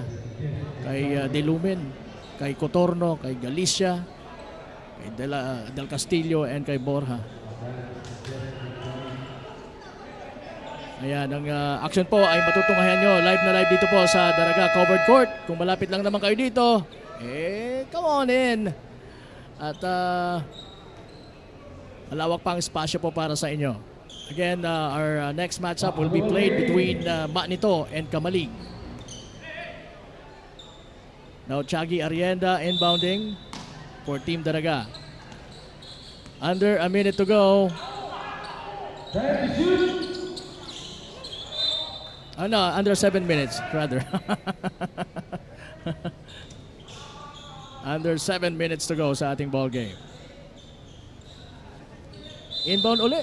Kay Delumen, kay Cotorno, kay Galicia, kay Del Castillo, and kay Borja. Ayan, ang action po ay matutunghayan nyo live na live dito po sa Daraga Covered Court. Kung malapit lang naman kayo dito, come on in. At malawak pang espasyo po para sa inyo. Again, our next matchup will be played between Manito and Kamalig. Now, Chagi Arienda inbounding for Team Daraga. Under a minute to go. No, under 7 minutes, rather. Under 7 minutes to go sa ating ball game. Inbound uli.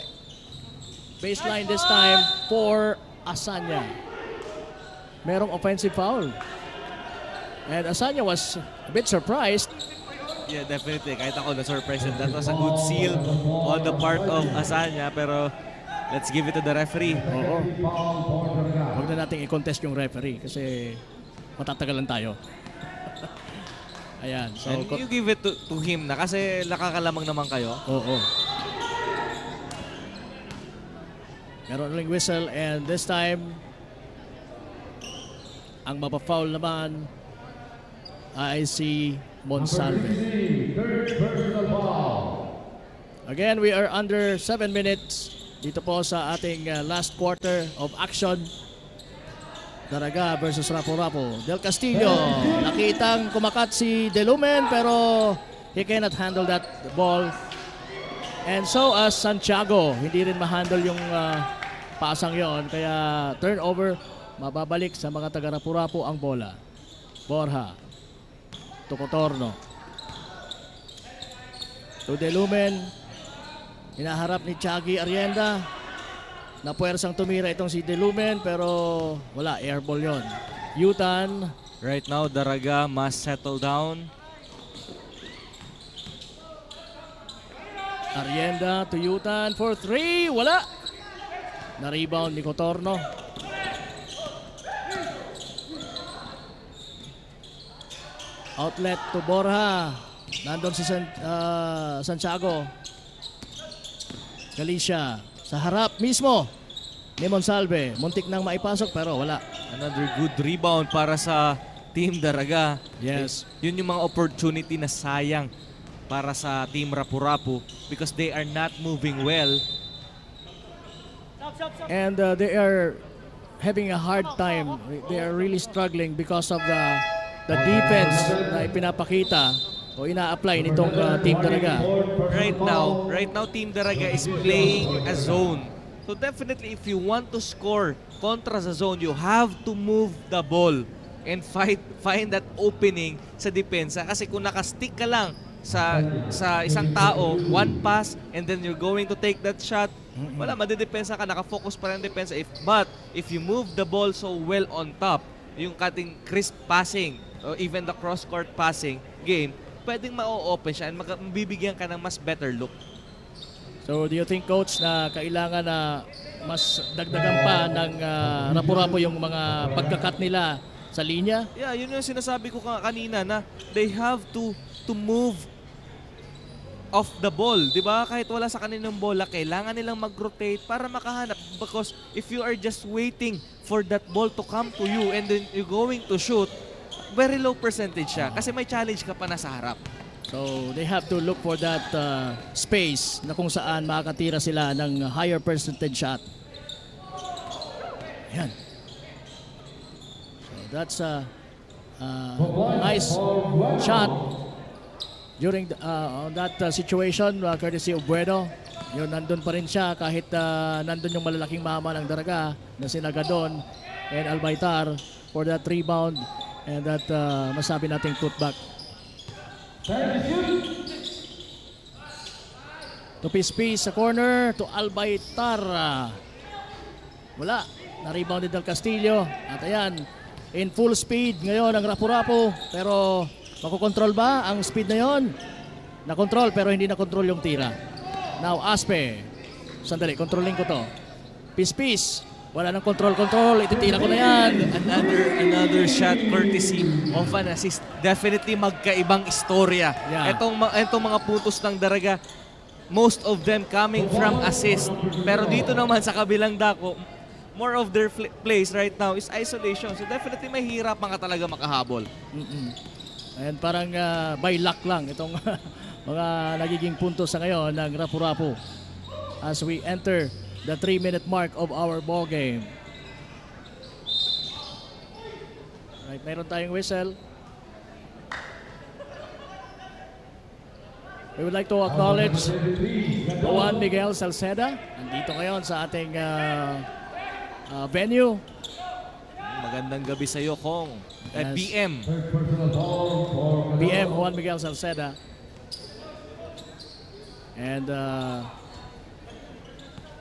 Baseline this time for Asanya. Merong offensive foul. And Asanya was a bit surprised.
Yeah, definitely. Kahit ako na-surprise. That was a good seal on the part of Asanya. Pero let's give it to the referee.
Oo. Huwag na natin i-contest yung referee kasi matatagalan tayo. Ayan. So,
And you give it to him na kasi nakakalamang naman kayo.
Oo. Meron uling whistle, and this time ang mapafoul naman ay si Monsalve. Again, we are under 7 minutes dito po sa ating last quarter of action. Daraga versus Rapu-Rapu. Del Castillo, nakitang kumakat si Delumen pero he cannot handle that ball. And so as Santiago, hindi rin ma-handle yung pasang yon. Kaya turnover, mababalik sa mga taga Rapu-Rapu ang bola. Borja, to Cotorno, to Delumen, hinaharap ni Chagi Arienda. Napuwersang tumira itong si Delumen pero wala, airball yon. Yutan.
Right now, Daraga must settle down.
Arienda to Yutan for 3. Wala. Na-rebound ni Cotorno. Outlet to Borja. Nandun si Santiago. Galicia. Sa harap mismo ni Monsalve. Muntik nang maipasok pero wala.
Another good rebound para sa Team Daraga.
Yes.
Yun yung mga opportunity na sayang para sa Team Rapu-Rapu because they are not moving well.
And they are having a hard time. They are really struggling because of the defense na ipinapakita o ina-apply nitong Team Daraga.
Right now Team Daraga is playing a zone. So definitely if you want to score kontra sa zone, you have to move the ball and find that opening sa depensa. Kasi kung nakastick ka lang sa isang tao, one pass, and then you're going to take that shot, wala, madidepensa ka, nakafocus pa rin depensa. But if you move the ball so well on top, yung kating crisp passing, or even the cross-court passing game, pwedeng ma-open siya and mabibigyan ka ng mas better look.
So do you think, Coach, na kailangan na mas dagdagan pa ng Rapu-Rapu yung mga pagkakat nila sa linya?
Yeah, yun yung sinasabi ko kanina na they have to move off the ball, di ba? Kahit wala sa kanilang bola, kailangan nilang mag-rotate para makahanap. Because if you are just waiting for that ball to come to you and then you're going to shoot, very low percentage siya kasi may challenge ka pa na sa harap.
So they have to look for that space na kung saan makakatira sila ng higher percentage shot. Ayan. So that's a nice shot during that situation, courtesy of Bueno. Yun, nandun pa rin siya kahit nandun yung malalaking mama ng Daraga na sina Gadon and Albaitar for that rebound and that masabi nating putback. To Pispis sa corner, to Albaitar. Wala, na-rebounded del Castillo. At ayan, in full speed ngayon ang Rapu-Rapu. Pero makokontrol ba ang speed na yon? Nakontrol pero hindi nakontrol yung tira. Now Aspe. Sandali, kontrolin ko to. Pispis. Wala nang control. Ititira ko na yan.
Another shot courtesy of an assist. Definitely magkaibang istorya.
Yeah.
Itong mga puntos ng Daraga, most of them coming from assist. Pero dito naman sa kabilang dako, more of their plays right now is isolation. So definitely may hirap ka talaga makahabol.
And parang by luck lang itong mga nagiging puntos sa ngayon ng Rapu-Rapu as we enter the 3-minute mark of our ball game. Right, mayroon tayong whistle. We would like to acknowledge Juan Miguel Salceda. Nandito ngayon sa ating venue.
Magandang gabi sa iyo, Kong.
Yes.
BM.
BM Juan Miguel Salceda. And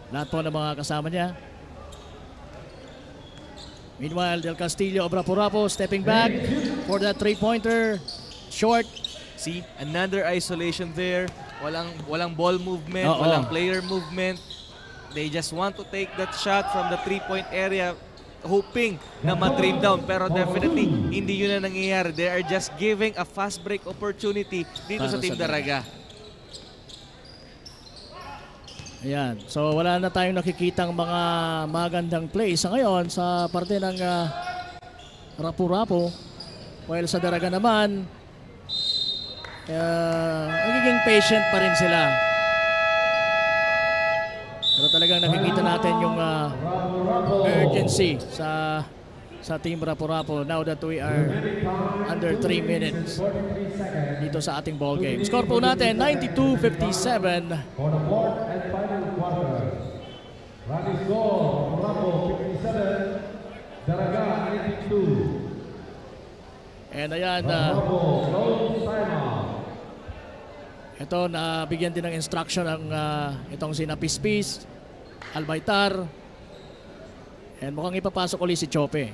lahat po ng mga kasama niya. Meanwhile, Del Castillo of Rapu-Rapu stepping back for that three-pointer. Short.
See, another isolation there. Walang ball movement, walang player movement. They just want to take that shot from the three-point area hoping na ma-trim down. Pero definitely, hindi yun na nangyayari. They are just giving a fast break opportunity dito sa Team Daraga.
Ayan. So wala na tayong nakikitang mga magandang play sa ngayon sa parte ng Rapu-Rapu. While sa Daraga naman, nagiging patient pa rin sila. Pero talagang nakikita natin yung urgency sa Team Rapu-Rapu now that we are under 3 minutes dito sa ating ball game. Score po natin 92-57.
For the fourth and final quarter. Running score, Rapu 57, Daraga 92.
And ayan, ito na bigyan din ng instruction ang itong sina Pispis, Albaitar. And mukhang ipapasok ulit si Chope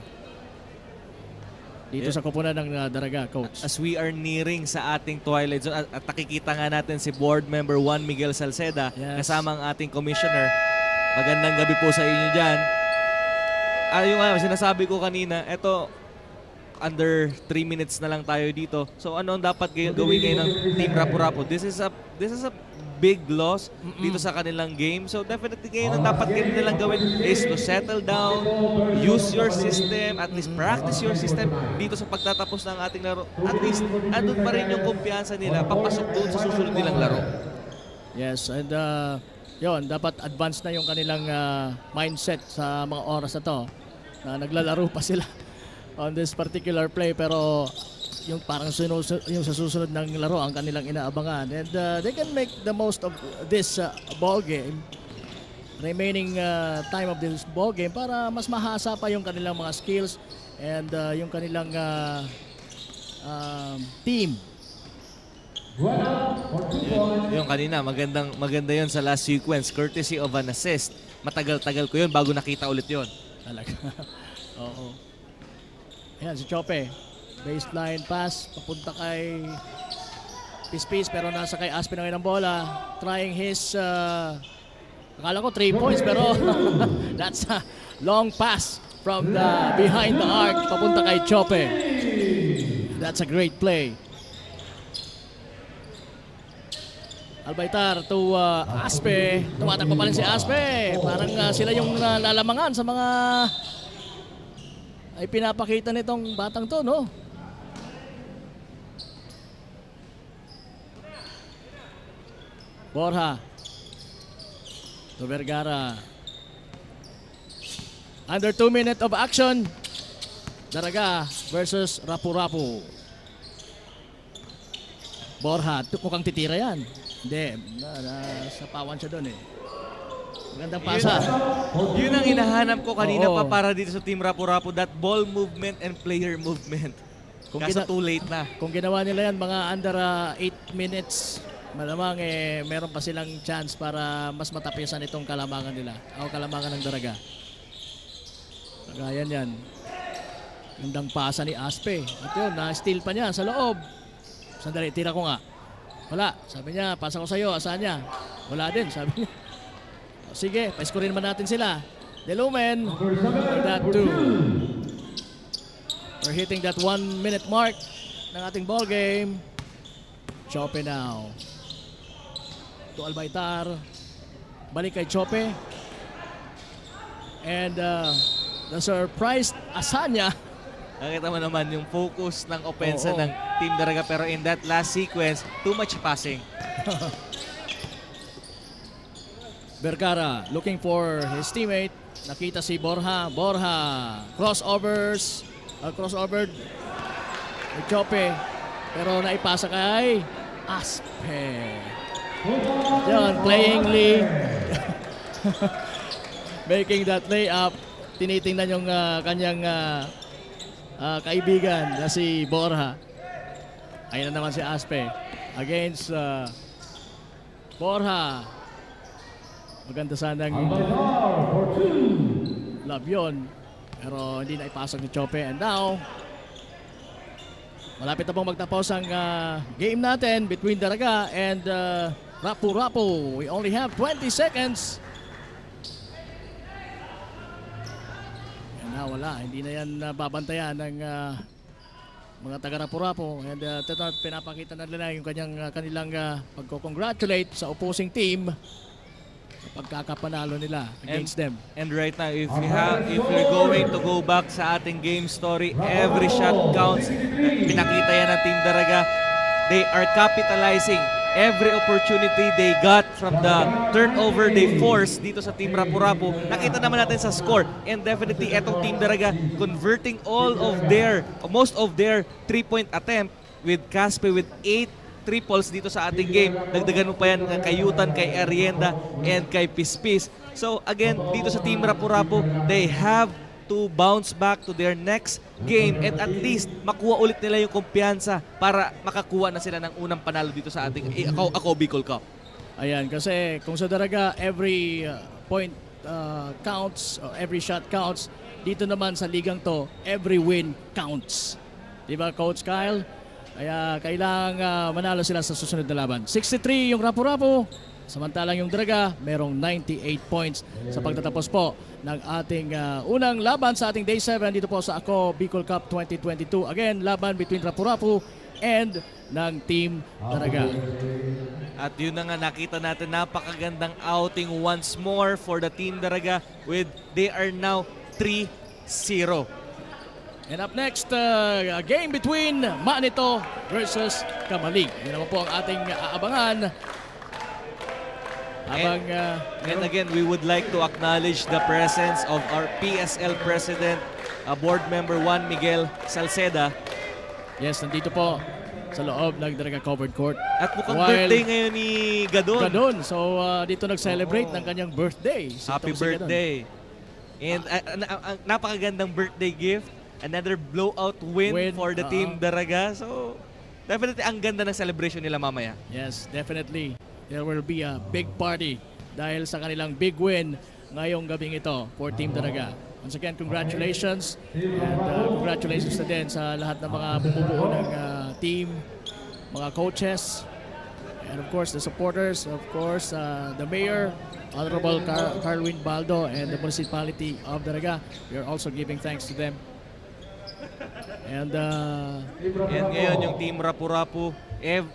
dito sa koponan ng Daraga, Coach.
As we are nearing sa ating twilight zone at nakikita nga natin si board member Juan Miguel Salceda, kasama ang ating commissioner. Magandang gabi po sa inyo dyan. Yung sinasabi ko kanina, ito under 3 minutes na lang tayo dito. So ano ang dapat gawin ngayon ng Team Rapu-Rapu? This is a big loss dito sa kanilang game. So definitely ngayon ang dapat nilang gawin is to settle down, use your system, at least practice your system dito sa pagtatapos ng ating laro. At least andun pa rin yung kumpiyansa nila papasok doon sa susunod nilang laro.
Yes, and yon, dapat advance na yung kanilang mindset sa mga oras na to. Na naglalaro pa sila on this particular play, pero yung parang yung sa susunod ng laro ang kanilang inaabangan. And they can make the most of this ball game, remaining time of this ball game, para mas mahasa pa yung kanilang mga skills and yung kanilang team.
Yung kanina, maganda yun sa last sequence, courtesy of an assist. Matagal-tagal ko yun bago nakita ulit yun.
Talaga. Oo. Ayan, si Chope. Baseline pass, papunta kay Pispis, pero nasa kay Aspe na ngayon ang bola. Trying his, akala ko 3 points, pero that's a long pass from the behind the arc, papunta kay Chope. That's a great play. Albaitar to Aspe. Tumatakbo pa rin si Aspe. Parang sila yung lalamangan sa mga ay pinapakita nitong batang to, no? Borja to Vergara. Under 2 minutes of action. Daraga versus Rapu-Rapu. Borja, mukhang titira yan. Hindi, nasapawan siya doon eh. Magandang pasa.
Yun ang hinahanap ko kanina pa para dito sa Team Rapu-Rapu, that ball movement and player movement. Kaso too late na.
Kung ginawa nila yan mga under 8 minutes, malamang meron pa silang chance para mas matapisan itong kalamangan nila. O kalamangan ng Daraga. Kagayan yan. Gandang pasa ni Aspe. At yun, na-steal pa niya sa loob. Sandali, tira ko nga. Wala. Sabi niya, pasa ko sa'yo. Asahan niya? Wala din, sabi niya. Sige, pa-scorein naman natin sila. Delumen for that 2. We're hitting that 1 minute mark ng ating ball game. Chope now. To Albaitar. Balik kay Chope. And the surprise Asanya.
Nakita mo naman yung focus ng opensa ng Team Daraga, pero in that last sequence, too much passing.
Vergara looking for his teammate. Nakita si Borja. Borja. Crossover. Chope. Pero naipasa kay Aspe. Yan, playingly. Making that layup. Tinitingnan yung kanyang kaibigan na si Borja. Ayun na naman si Aspe. Against Borja. Maganda sanang love yun. Pero hindi na ipasok ni Chope. And now, malapit na pong magtapos ang game natin between Daraga and Rapu-Rapu. We only have 20 seconds. And now wala. Hindi na yan babantayan ng mga taga Rapu-Rapu. And pinapakita na nila yung kanilang pagko-congratulate sa opposing team. Pagkakapanalo nila against them.
And right now, if you're going to go back sa ating game story, every shot counts. Pinakita yan ng Team Daraga. They are capitalizing every opportunity they got from the turnover they forced dito sa Team Rapu-Rapu. Nakita naman natin sa score. And definitely, etong Team Daraga converting most of their 3-point attempt with Caspe with 8 triples dito sa ating game. Dagdagan mo pa yan kay Yutan, kay Arienda, and kay Pispis. So again, dito sa Team Rapu-Rapu, they have to bounce back to their next game and at least makuha ulit nila yung kumpiyansa para makakuha na sila ng unang panalo dito sa ating Ako Bicol Cup.
Ayan, kasi kung sa Daraga, every point counts, or every shot counts. Dito naman sa ligang to, every win counts. Diba, Coach Kyle? Kaya kailangang manalo sila sa susunod na laban. 63 yung Rapu-Rapu, Samantalang yung Daraga, merong 98 points sa pagtatapos po ng ating unang laban sa ating Day 7 dito po sa Ako Bicol Cup 2022. Again, laban between Rapu-Rapu and ng Team Daraga.
At yun na nga, nakita natin, napakagandang outing once more for the Team Daraga with they are now 3-0.
And up next, a game between Manito versus Kamalig. Yun naman po ang ating aabangan.
And again, we would like to acknowledge the presence of our PSL President, Board Member Juan Miguel Salceda.
Yes, nandito po sa loob ng Daraga Covered Court.
At mukhang birthday ngayon ni Gadon.
Gadon. So dito nag-celebrate ng kanyang birthday.
Happy birthday. And ang napakagandang birthday gift. Another blowout win for the Team Daraga. So definitely ang ganda ng celebration nila mamaya.
Yes, definitely. There will be a big party dahil sa kanilang big win ngayong gabing ito for Team Daraga. Once again, congratulations. And congratulations na din sa lahat ng mga bumubuo ng team, mga coaches, and of course the supporters, of course the mayor, Honorable Carwin Baldo, and the municipality of Daraga. We are also giving thanks to them. And
ngayon yung Team Rapu-Rapu,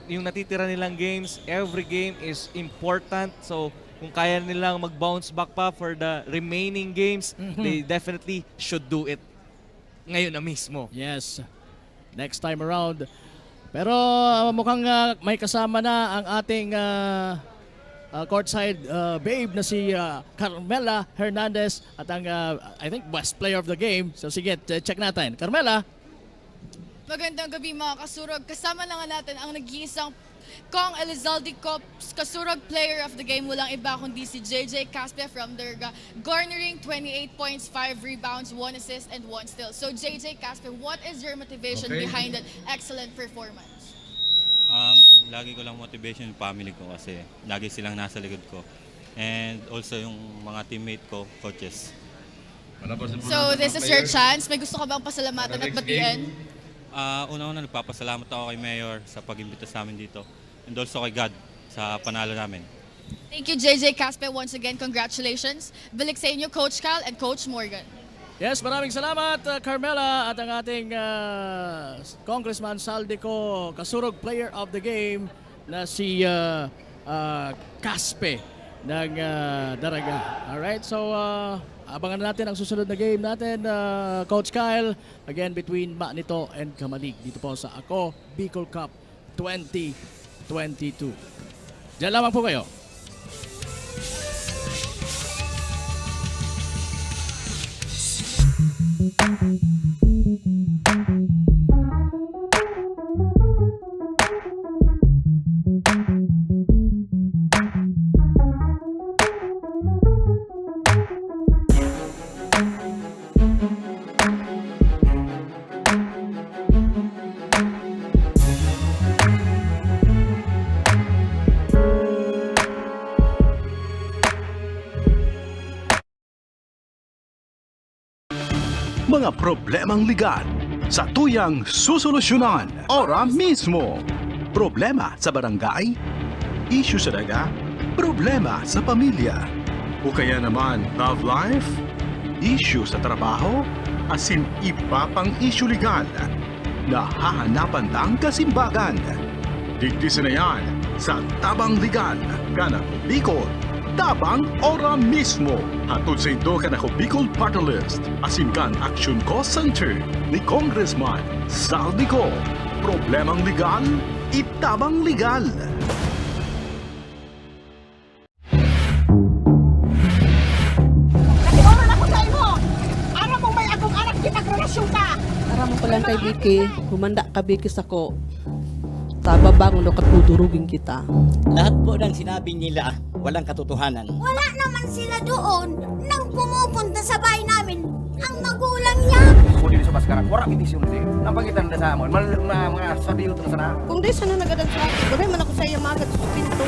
yung natitira nilang games, every game is important. So kung kaya nilang mag-bounce back pa for the remaining games, they definitely should do it ngayon na mismo.
Yes, next time around. Pero mukhang may kasama na ang ating courtside babe na si Carmela Hernandez at ang I think best player of the game. So sige, check natin. Carmela.
Magandang gabi mga kasurog. Kasama na nga natin ang nag-iisang Kong Elizalde Cops Kasurog Player of the Game. Walang iba kundi si JJ Caspe from Daraga, garnering 28 points, 5 rebounds, 1 assist, and 1 steal. So JJ Caspe, what is your motivation behind that excellent performance?
Lagi ko lang motivation yung family ko kasi lagi silang nasa likod ko. And also yung mga teammate ko, coaches.
So this is your chance. May gusto ka bang pasalamatan at batiin?
Una-una nagpapasalamat ako kay Mayor sa pag-imbita sa amin dito. And also kay God sa panalo namin.
Thank you JJ Caspe once again. Congratulations. Balik sa inyo Coach Cal and Coach Morgan.
Yes, maraming salamat Carmela at ang ating Congressman Saldico Kasurog Player of the Game na si Caspe ng Daraga. Alright, so abangan natin ang susunod na game natin, Coach Kyle, again between Manito and Kamalig dito po sa Ako Bicol Cup 2022. Diyan lamang po kayo.
Mga problemang legal sa tuyang susolusyonan ora mismo. Problema sa barangay, issue sa daga, problema sa pamilya. O kaya naman love life, issue sa trabaho, asin iba pang issue legal. Nahahanapan ng kasimbagan. Digdisin na yan sa Tabang Legal, Kanako Bicol. Tabang ora mismo. Hatod sa ito Kanako Bicol Party List. Asin kan Action Cost Center ni Congressman Saldico. Problemang legal, itabang legal.
Natiuran ako sa imo! Ara mo may akong anak kitag-relasyon ka!
Para mo palang kay Vicky, humanda ka Vicky sako. Tababang uno katudurugin kita.
Lahat po ng sinabi nila, walang katotohanan.
Wala naman sila doon nang pumupunta sa bahay namin ang magulang niya.
Kung dili sa baskaran, wala mitisyon di. Nampagitan na sa amon, mga sabiyo to na sana.
Kung di sana nagadag sa akin, wala man ako sa iya magad sa pinto.